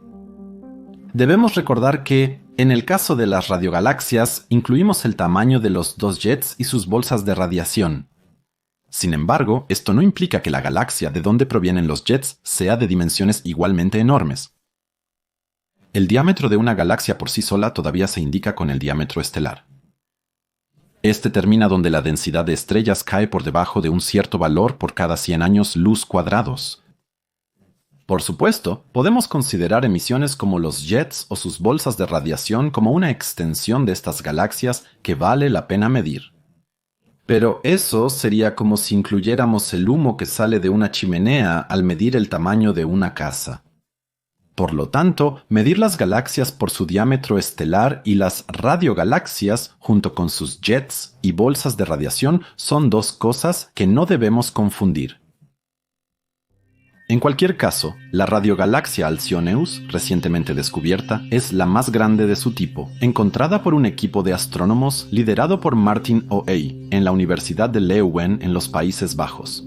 Debemos recordar que, en el caso de las radiogalaxias, incluimos el tamaño de los dos jets y sus bolsas de radiación. Sin embargo, esto no implica que la galaxia de donde provienen los jets sea de dimensiones igualmente enormes. El diámetro de una galaxia por sí sola todavía se indica con el diámetro estelar. Este termina donde la densidad de estrellas cae por debajo de un cierto valor por cada 100 años luz cuadrados. Por supuesto, podemos considerar emisiones como los jets o sus bolsas de radiación como una extensión de estas galaxias que vale la pena medir. Pero eso sería como si incluyéramos el humo que sale de una chimenea al medir el tamaño de una casa. Por lo tanto, medir las galaxias por su diámetro estelar y las radiogalaxias junto con sus jets y bolsas de radiación son dos cosas que no debemos confundir. En cualquier caso, la radiogalaxia Alcyoneus, recientemente descubierta, es la más grande de su tipo, encontrada por un equipo de astrónomos liderado por Martin O'Ey en la Universidad de Leuven en los Países Bajos.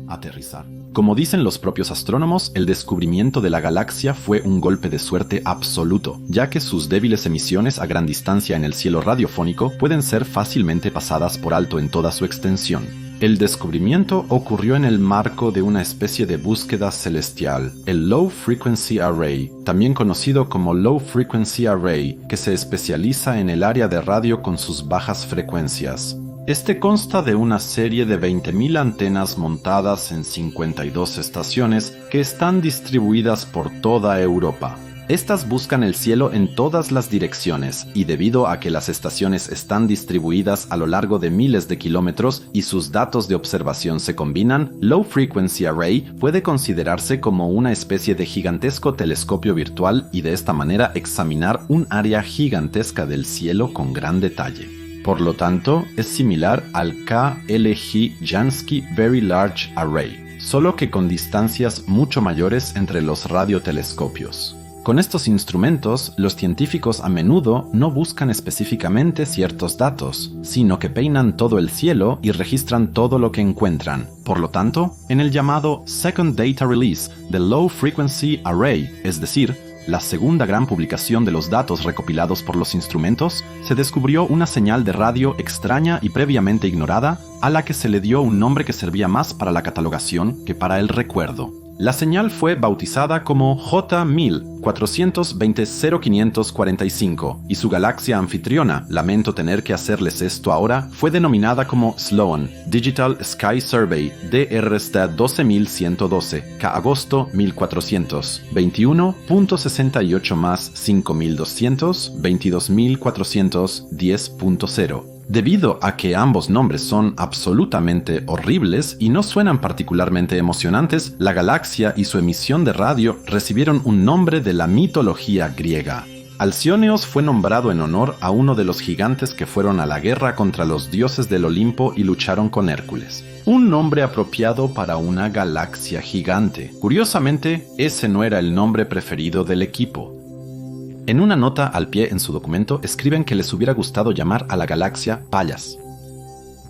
Aterrizar. Como dicen los propios astrónomos, el descubrimiento de la galaxia fue un golpe de suerte absoluto, ya que sus débiles emisiones a gran distancia en el cielo radiofónico pueden ser fácilmente pasadas por alto en toda su extensión. El descubrimiento ocurrió en el marco de una especie de búsqueda celestial, el Low Frequency Array, también conocido como Low Frequency Array, que se especializa en el área de radio con sus bajas frecuencias. Este consta de una serie de 20.000 antenas montadas en 52 estaciones que están distribuidas por toda Europa. Estas buscan el cielo en todas las direcciones, y debido a que las estaciones están distribuidas a lo largo de miles de kilómetros y sus datos de observación se combinan, Low Frequency Array puede considerarse como una especie de gigantesco telescopio virtual y de esta manera examinar un área gigantesca del cielo con gran detalle. Por lo tanto, es similar al KLJ Jansky Very Large Array, solo que con distancias mucho mayores entre los radiotelescopios. Con estos instrumentos, los científicos a menudo no buscan específicamente ciertos datos, sino que peinan todo el cielo y registran todo lo que encuentran. Por lo tanto, en el llamado Second Data Release del Low Frequency Array, es decir, la segunda gran publicación de los datos recopilados por los instrumentos, se descubrió una señal de radio extraña y previamente ignorada, a la que se le dio un nombre que servía más para la catalogación que para el recuerdo. La señal fue bautizada como J1000 420-0545 y su galaxia anfitriona, lamento tener que hacerles esto ahora, fue denominada como Sloan Digital Sky Survey DRST 12112, K agosto 1400, 21.68 más 5200, 22.410.0. Debido a que ambos nombres son absolutamente horribles y no suenan particularmente emocionantes, la galaxia y su emisión de radio recibieron un nombre de la mitología griega. Alcyoneos fue nombrado en honor a uno de los gigantes que fueron a la guerra contra los dioses del Olimpo y lucharon con Hércules. Un nombre apropiado para una galaxia gigante. Curiosamente, ese no era el nombre preferido del equipo. En una nota al pie en su documento escriben que les hubiera gustado llamar a la galaxia Pallas.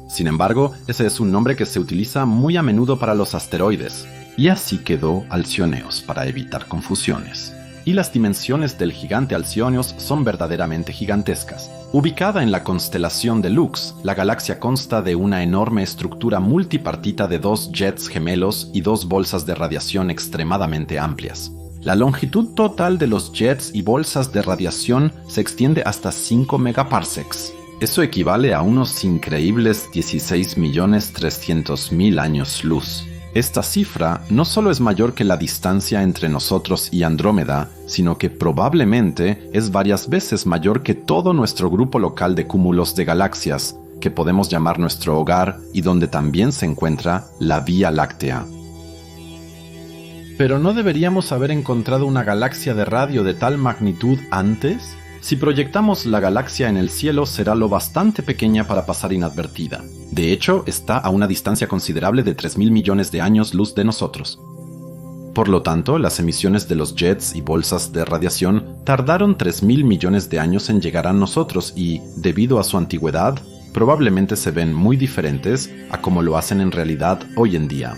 Sin embargo, ese es un nombre que se utiliza muy a menudo para los asteroides, y así quedó Alcyoneos para evitar confusiones. Y las dimensiones del gigante Alcyoneos son verdaderamente gigantescas. Ubicada en la constelación de Lux, la galaxia consta de una enorme estructura multipartita de dos jets gemelos y dos bolsas de radiación extremadamente amplias. La longitud total de los jets y bolsas de radiación se extiende hasta 5 megaparsecs. Eso equivale a unos increíbles 16.300.000 años luz. Esta cifra no solo es mayor que la distancia entre nosotros y Andrómeda, sino que probablemente es varias veces mayor que todo nuestro grupo local de cúmulos de galaxias, que podemos llamar nuestro hogar y donde también se encuentra la Vía Láctea. ¿Pero no deberíamos haber encontrado una galaxia de radio de tal magnitud antes? Si proyectamos la galaxia en el cielo, será lo bastante pequeña para pasar inadvertida. De hecho, está a una distancia considerable de 3.000 millones de años luz de nosotros. Por lo tanto, las emisiones de los jets y bolsas de radiación tardaron 3.000 millones de años en llegar a nosotros y, debido a su antigüedad, probablemente se ven muy diferentes a como lo hacen en realidad hoy en día.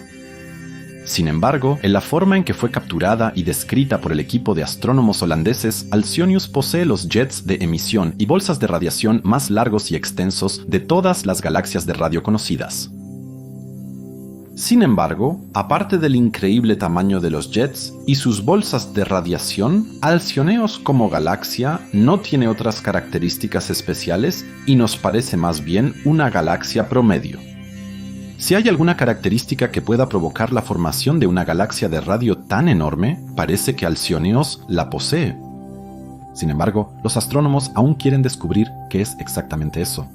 Sin embargo, en la forma en que fue capturada y descrita por el equipo de astrónomos holandeses, Alcyonius posee los jets de emisión y bolsas de radiación más largos y extensos de todas las galaxias de radio conocidas. Sin embargo, aparte del increíble tamaño de los jets y sus bolsas de radiación, Alcyoneos como galaxia no tiene otras características especiales y nos parece más bien una galaxia promedio. Si hay alguna característica que pueda provocar la formación de una galaxia de radio tan enorme, parece que Alcyoneos la posee. Sin embargo, los astrónomos aún quieren descubrir qué es exactamente eso.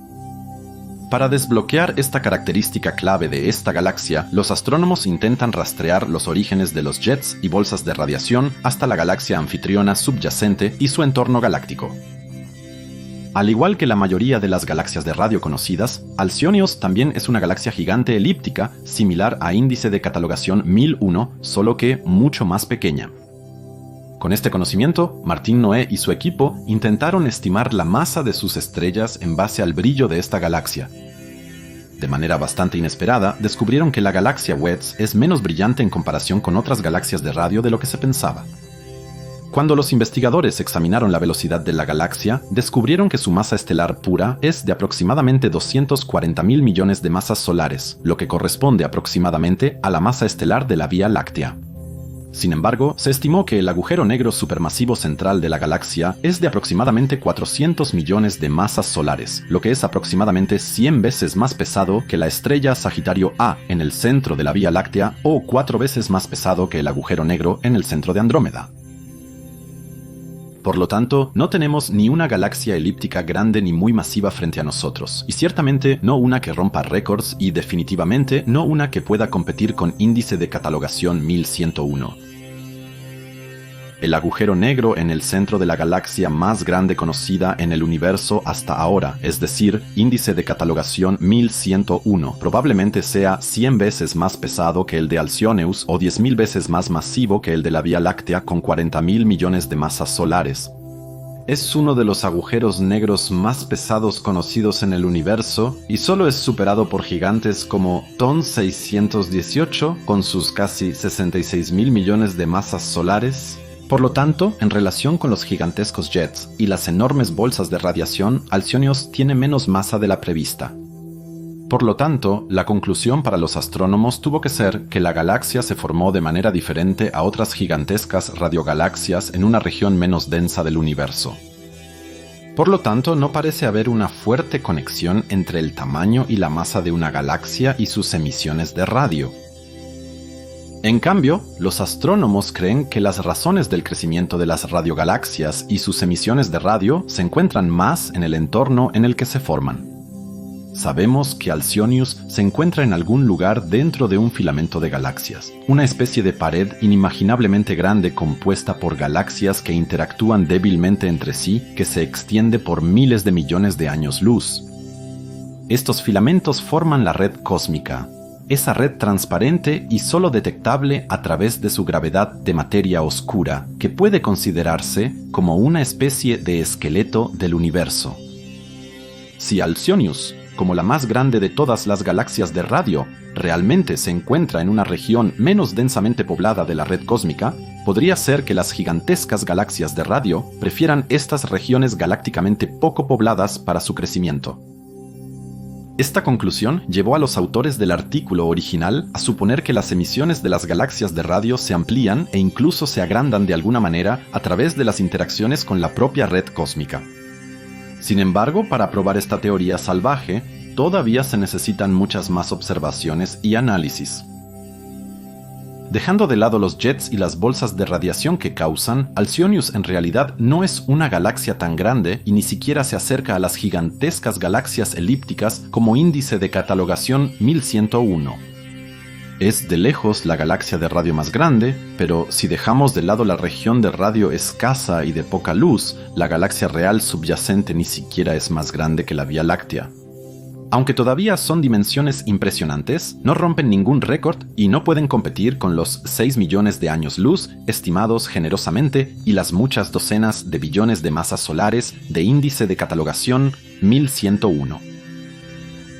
Para desbloquear esta característica clave de esta galaxia, los astrónomos intentan rastrear los orígenes de los jets y bolsas de radiación hasta la galaxia anfitriona subyacente y su entorno galáctico. Al igual que la mayoría de las galaxias de radio conocidas, Alcyoneos también es una galaxia gigante elíptica similar a índice de catalogación 1001, solo que mucho más pequeña. Con este conocimiento, Martín Noé y su equipo intentaron estimar la masa de sus estrellas en base al brillo de esta galaxia. De manera bastante inesperada, descubrieron que la galaxia Wets es menos brillante en comparación con otras galaxias de radio de lo que se pensaba. Cuando los investigadores examinaron la velocidad de la galaxia, descubrieron que su masa estelar pura es de aproximadamente 240.000 millones de masas solares, lo que corresponde aproximadamente a la masa estelar de la Vía Láctea. Sin embargo, se estimó que el agujero negro supermasivo central de la galaxia es de aproximadamente 400 millones de masas solares, lo que es aproximadamente 100 veces más pesado que la estrella Sagitario A en el centro de la Vía Láctea o 4 veces más pesado que el agujero negro en el centro de Andrómeda. Por lo tanto, no tenemos ni una galaxia elíptica grande ni muy masiva frente a nosotros, y ciertamente no una que rompa récords y definitivamente no una que pueda competir con índice de catalogación 1101. El agujero negro en el centro de la galaxia más grande conocida en el universo hasta ahora, es decir, índice de catalogación 1101, probablemente sea 100 veces más pesado que el de Alcyoneus o 10.000 veces más masivo que el de la Vía Láctea con 40.000 millones de masas solares. Es uno de los agujeros negros más pesados conocidos en el universo y solo es superado por gigantes como TON 618 con sus casi 66.000 millones de masas solares. Por lo tanto, en relación con los gigantescos jets y las enormes bolsas de radiación, Alcyoneos tiene menos masa de la prevista. Por lo tanto, la conclusión para los astrónomos tuvo que ser que la galaxia se formó de manera diferente a otras gigantescas radiogalaxias en una región menos densa del universo. Por lo tanto, no parece haber una fuerte conexión entre el tamaño y la masa de una galaxia y sus emisiones de radio. En cambio, los astrónomos creen que las razones del crecimiento de las radiogalaxias y sus emisiones de radio se encuentran más en el entorno en el que se forman. Sabemos que Alcyoneus se encuentra en algún lugar dentro de un filamento de galaxias, una especie de pared inimaginablemente grande compuesta por galaxias que interactúan débilmente entre sí, que se extiende por miles de millones de años luz. Estos filamentos forman la red cósmica, esa red transparente y solo detectable a través de su gravedad de materia oscura, que puede considerarse como una especie de esqueleto del universo. Si Alcyoneus, como la más grande de todas las galaxias de radio, realmente se encuentra en una región menos densamente poblada de la red cósmica, podría ser que las gigantescas galaxias de radio prefieran estas regiones galácticamente poco pobladas para su crecimiento. Esta conclusión llevó a los autores del artículo original a suponer que las emisiones de las galaxias de radio se amplían e incluso se agrandan de alguna manera a través de las interacciones con la propia red cósmica. Sin embargo, para probar esta teoría salvaje, todavía se necesitan muchas más observaciones y análisis. Dejando de lado los jets y las bolsas de radiación que causan, Alcyonius en realidad no es una galaxia tan grande y ni siquiera se acerca a las gigantescas galaxias elípticas como índice de catalogación 1101. Es de lejos la galaxia de radio más grande, pero si dejamos de lado la región de radio escasa y de poca luz, la galaxia real subyacente ni siquiera es más grande que la Vía Láctea. Aunque todavía son dimensiones impresionantes, no rompen ningún récord y no pueden competir con los 6 millones de años luz estimados generosamente y las muchas docenas de billones de masas solares de índice de catalogación 1101.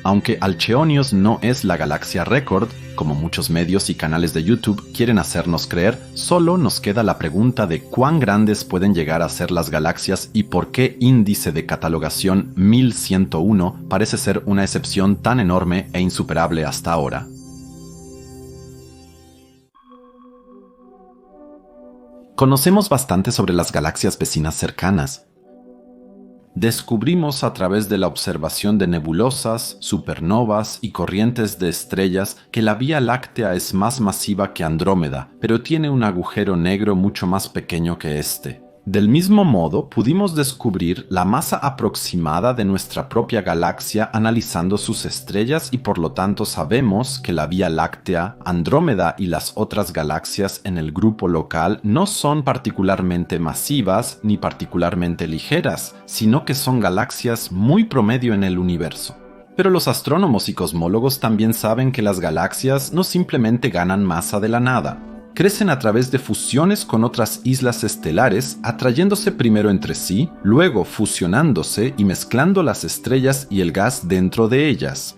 Aunque Alcyoneus no es la galaxia récord, como muchos medios y canales de YouTube quieren hacernos creer, solo nos queda la pregunta de cuán grandes pueden llegar a ser las galaxias y por qué índice de catalogación 1101 parece ser una excepción tan enorme e insuperable hasta ahora. Conocemos bastante sobre las galaxias vecinas cercanas. Descubrimos a través de la observación de nebulosas, supernovas y corrientes de estrellas que la Vía Láctea es más masiva que Andrómeda, pero tiene un agujero negro mucho más pequeño que este. Del mismo modo, pudimos descubrir la masa aproximada de nuestra propia galaxia analizando sus estrellas y por lo tanto sabemos que la Vía Láctea, Andrómeda y las otras galaxias en el grupo local no son particularmente masivas ni particularmente ligeras, sino que son galaxias muy promedio en el universo. Pero los astrónomos y cosmólogos también saben que las galaxias no simplemente ganan masa de la nada. Crecen a través de fusiones con otras islas estelares, atrayéndose primero entre sí, luego fusionándose y mezclando las estrellas y el gas dentro de ellas.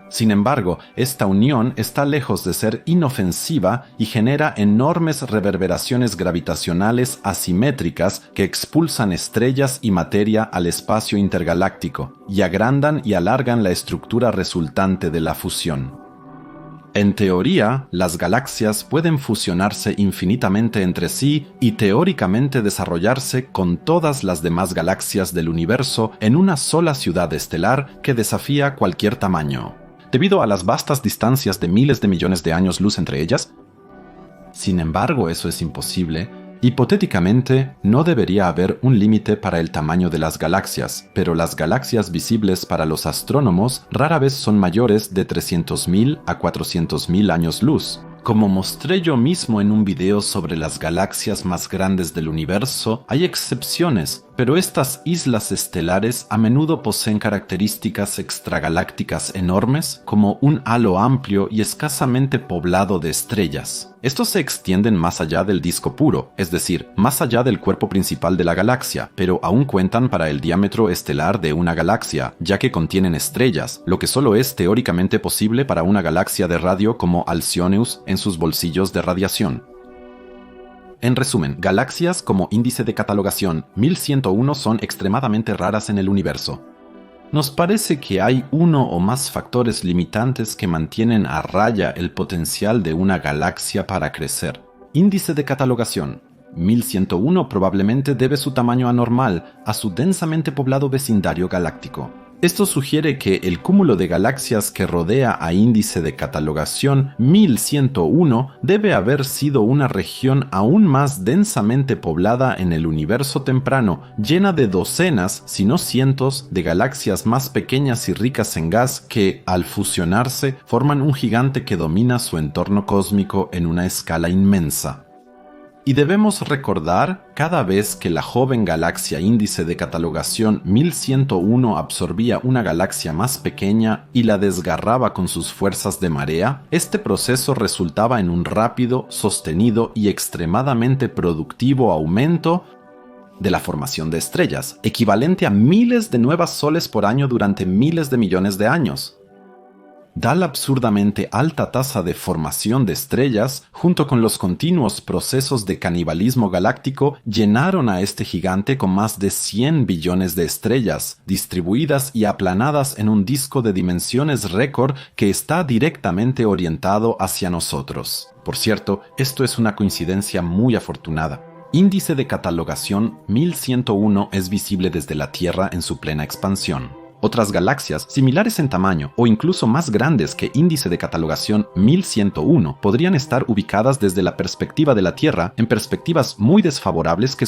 Sin embargo, esta unión está lejos de ser inofensiva y genera enormes reverberaciones gravitacionales asimétricas que expulsan estrellas y materia al espacio intergaláctico y agrandan y alargan la estructura resultante de la fusión. En teoría, las galaxias pueden fusionarse infinitamente entre sí y teóricamente desarrollarse con todas las demás galaxias del universo en una sola ciudad estelar que desafía cualquier tamaño, debido a las vastas distancias de miles de millones de años luz entre ellas. Sin embargo, eso es imposible. Hipotéticamente, no debería haber un límite para el tamaño de las galaxias, pero las galaxias visibles para los astrónomos rara vez son mayores de 300.000 a 400.000 años luz. Como mostré yo mismo en un video sobre las galaxias más grandes del universo, hay excepciones, pero estas islas estelares a menudo poseen características extragalácticas enormes, como un halo amplio y escasamente poblado de estrellas. Estos se extienden más allá del disco puro, es decir, más allá del cuerpo principal de la galaxia, pero aún cuentan para el diámetro estelar de una galaxia, ya que contienen estrellas, lo que solo es teóricamente posible para una galaxia de radio como Alcyoneus en sus bolsillos de radiación. En resumen, galaxias como índice de catalogación 1101 son extremadamente raras en el universo. Nos parece que hay uno o más factores limitantes que mantienen a raya el potencial de una galaxia para crecer. Índice de catalogación 1101 probablemente debe su tamaño anormal a su densamente poblado vecindario galáctico. Esto sugiere que el cúmulo de galaxias que rodea a índice de catalogación 1101 debe haber sido una región aún más densamente poblada en el universo temprano, llena de docenas, si no cientos, de galaxias más pequeñas y ricas en gas que, al fusionarse, forman un gigante que domina su entorno cósmico en una escala inmensa. Y debemos recordar, cada vez que la joven galaxia índice de catalogación 1101 absorbía una galaxia más pequeña y la desgarraba con sus fuerzas de marea, este proceso resultaba en un rápido, sostenido y extremadamente productivo aumento de la formación de estrellas, equivalente a miles de nuevas soles por año durante miles de millones de años. Tal absurdamente alta tasa de formación de estrellas, junto con los continuos procesos de canibalismo galáctico, llenaron a este gigante con más de 100 billones de estrellas, distribuidas y aplanadas en un disco de dimensiones récord que está directamente orientado hacia nosotros. Por cierto, esto es una coincidencia muy afortunada. Índice de catalogación 1101 es visible desde la Tierra en su plena expansión. Otras galaxias, similares en tamaño o incluso más grandes que índice de catalogación 1101, podrían estar ubicadas desde la perspectiva de la Tierra en perspectivas muy desfavorables que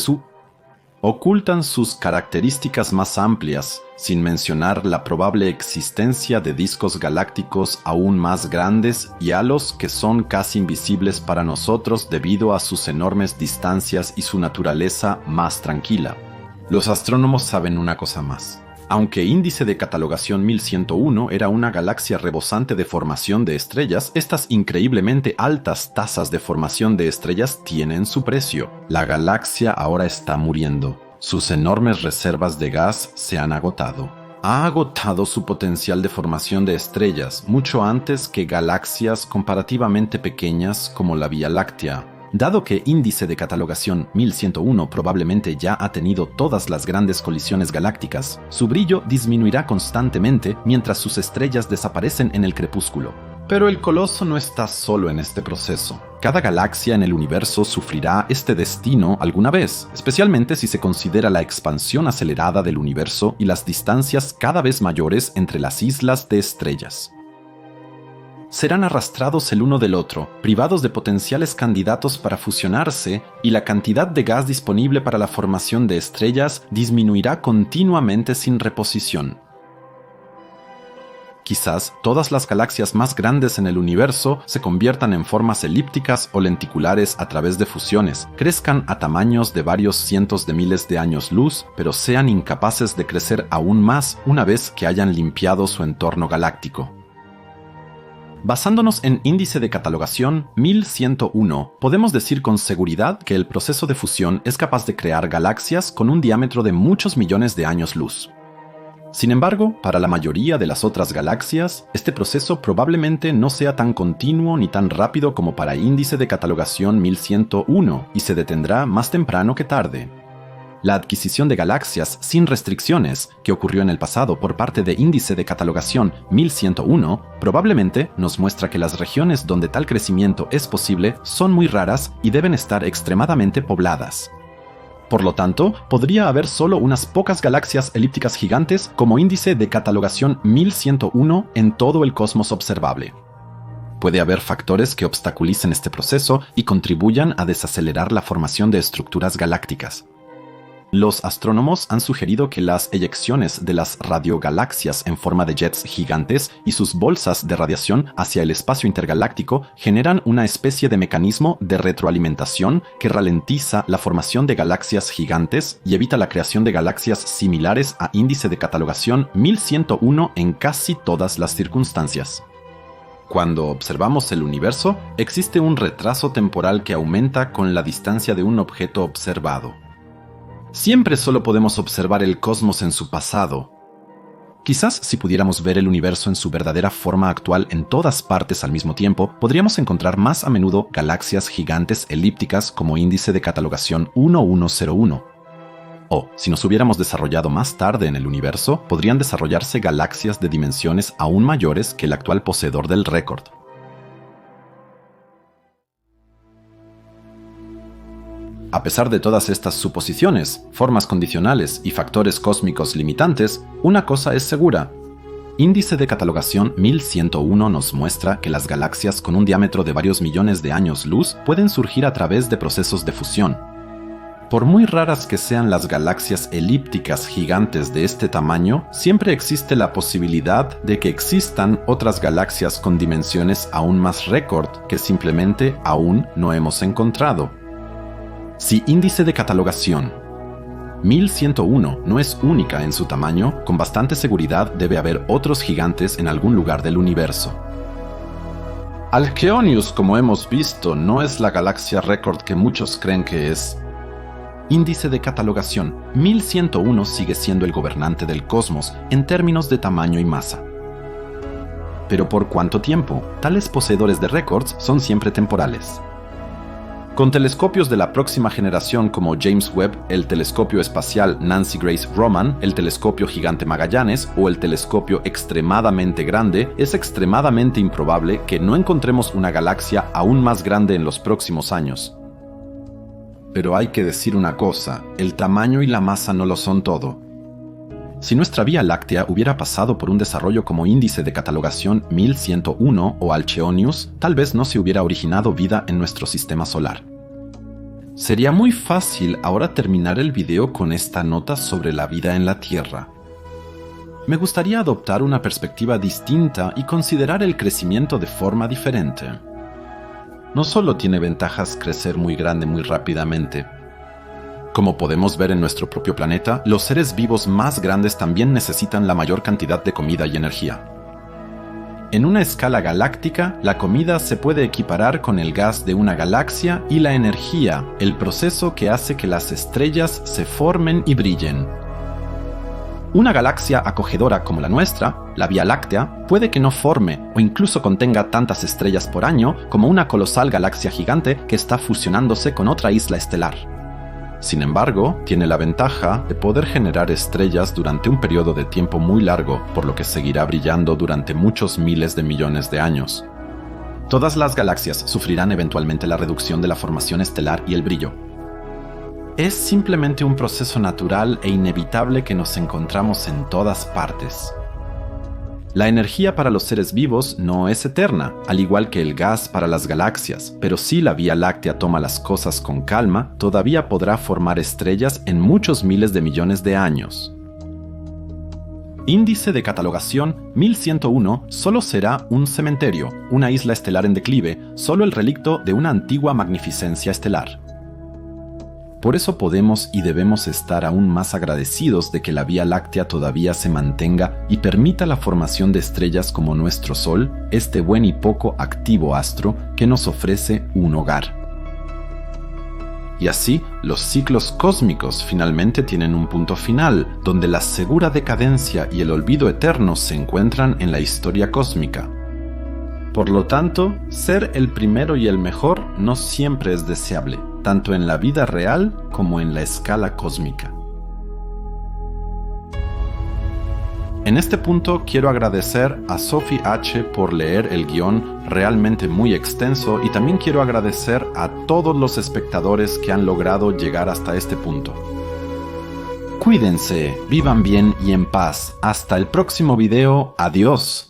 ocultan sus características más amplias, sin mencionar la probable existencia de discos galácticos aún más grandes y halos que son casi invisibles para nosotros debido a sus enormes distancias y su naturaleza más tranquila. Los astrónomos saben una cosa más. Aunque índice de catalogación 1101 era una galaxia rebosante de formación de estrellas, estas increíblemente altas tasas de formación de estrellas tienen su precio. La galaxia ahora está muriendo. Sus enormes reservas de gas se han agotado. Ha agotado su potencial de formación de estrellas mucho antes que galaxias comparativamente pequeñas como la Vía Láctea. Dado que índice de catalogación 1101 probablemente ya ha tenido todas las grandes colisiones galácticas, su brillo disminuirá constantemente mientras sus estrellas desaparecen en el crepúsculo. Pero el coloso no está solo en este proceso. Cada galaxia en el universo sufrirá este destino alguna vez, especialmente si se considera la expansión acelerada del universo y las distancias cada vez mayores entre las islas de estrellas. Serán arrastrados el uno del otro, privados de potenciales candidatos para fusionarse, y la cantidad de gas disponible para la formación de estrellas disminuirá continuamente sin reposición. Quizás todas las galaxias más grandes en el universo se conviertan en formas elípticas o lenticulares a través de fusiones, crezcan a tamaños de varios cientos de miles de años luz, pero sean incapaces de crecer aún más una vez que hayan limpiado su entorno galáctico. Basándonos en índice de catalogación 1101, podemos decir con seguridad que el proceso de fusión es capaz de crear galaxias con un diámetro de muchos millones de años luz. Sin embargo, para la mayoría de las otras galaxias, este proceso probablemente no sea tan continuo ni tan rápido como para índice de catalogación 1101 y se detendrá más temprano que tarde. La adquisición de galaxias sin restricciones, que ocurrió en el pasado por parte de índice de catalogación 1101, probablemente nos muestra que las regiones donde tal crecimiento es posible son muy raras y deben estar extremadamente pobladas. Por lo tanto, podría haber solo unas pocas galaxias elípticas gigantes como índice de catalogación 1101 en todo el cosmos observable. Puede haber factores que obstaculicen este proceso y contribuyan a desacelerar la formación de estructuras galácticas. Los astrónomos han sugerido que las eyecciones de las radiogalaxias en forma de jets gigantes y sus bolsas de radiación hacia el espacio intergaláctico generan una especie de mecanismo de retroalimentación que ralentiza la formación de galaxias gigantes y evita la creación de galaxias similares a índice de catalogación 1101 en casi todas las circunstancias. Cuando observamos el universo, existe un retraso temporal que aumenta con la distancia de un objeto observado. Siempre solo podemos observar el cosmos en su pasado. Quizás si pudiéramos ver el universo en su verdadera forma actual en todas partes al mismo tiempo, podríamos encontrar más a menudo galaxias gigantes elípticas como índice de catalogación 1101. O, si nos hubiéramos desarrollado más tarde en el universo, podrían desarrollarse galaxias de dimensiones aún mayores que el actual poseedor del récord. A pesar de todas estas suposiciones, formas condicionales y factores cósmicos limitantes, una cosa es segura. Índice de catalogación 1101 nos muestra que las galaxias con un diámetro de varios millones de años luz pueden surgir a través de procesos de fusión. Por muy raras que sean las galaxias elípticas gigantes de este tamaño, siempre existe la posibilidad de que existan otras galaxias con dimensiones aún más récord que simplemente aún no hemos encontrado. Si índice de catalogación 1101 no es única en su tamaño, con bastante seguridad debe haber otros gigantes en algún lugar del universo. Alkeonius, como hemos visto, no es la galaxia récord que muchos creen que es. Índice de catalogación 1101 sigue siendo el gobernante del cosmos en términos de tamaño y masa. ¿Pero por cuánto tiempo? Tales poseedores de récords son siempre temporales. Con telescopios de la próxima generación como James Webb, el telescopio espacial Nancy Grace Roman, el telescopio gigante Magallanes o el telescopio extremadamente grande, es extremadamente improbable que no encontremos una galaxia aún más grande en los próximos años. Pero hay que decir una cosa, el tamaño y la masa no lo son todo. Si nuestra Vía Láctea hubiera pasado por un desarrollo como índice de catalogación 1101 o Alcheonius, tal vez no se hubiera originado vida en nuestro sistema solar. Sería muy fácil ahora terminar el video con esta nota sobre la vida en la Tierra. Me gustaría adoptar una perspectiva distinta y considerar el crecimiento de forma diferente. No solo tiene ventajas crecer muy grande muy rápidamente. Como podemos ver en nuestro propio planeta, los seres vivos más grandes también necesitan la mayor cantidad de comida y energía. En una escala galáctica, la comida se puede equiparar con el gas de una galaxia y la energía, el proceso que hace que las estrellas se formen y brillen. Una galaxia acogedora como la nuestra, la Vía Láctea, puede que no forme o incluso contenga tantas estrellas por año como una colosal galaxia gigante que está fusionándose con otra isla estelar. Sin embargo, tiene la ventaja de poder generar estrellas durante un periodo de tiempo muy largo, por lo que seguirá brillando durante muchos miles de millones de años. Todas las galaxias sufrirán eventualmente la reducción de la formación estelar y el brillo. Es simplemente un proceso natural e inevitable que nos encontramos en todas partes. La energía para los seres vivos no es eterna, al igual que el gas para las galaxias, pero si la Vía Láctea toma las cosas con calma, todavía podrá formar estrellas en muchos miles de millones de años. Índice de catalogación 1101 solo será un cementerio, una isla estelar en declive, solo el relicto de una antigua magnificencia estelar. Por eso podemos y debemos estar aún más agradecidos de que la Vía Láctea todavía se mantenga y permita la formación de estrellas como nuestro Sol, este buen y poco activo astro que nos ofrece un hogar. Y así, los ciclos cósmicos finalmente tienen un punto final, donde la segura decadencia y el olvido eterno se encuentran en la historia cósmica. Por lo tanto, ser el primero y el mejor no siempre es deseable, tanto en la vida real como en la escala cósmica. En este punto quiero agradecer a Sophie H. por leer el guión realmente muy extenso y también quiero agradecer a todos los espectadores que han logrado llegar hasta este punto. Cuídense, vivan bien y en paz. Hasta el próximo video. Adiós.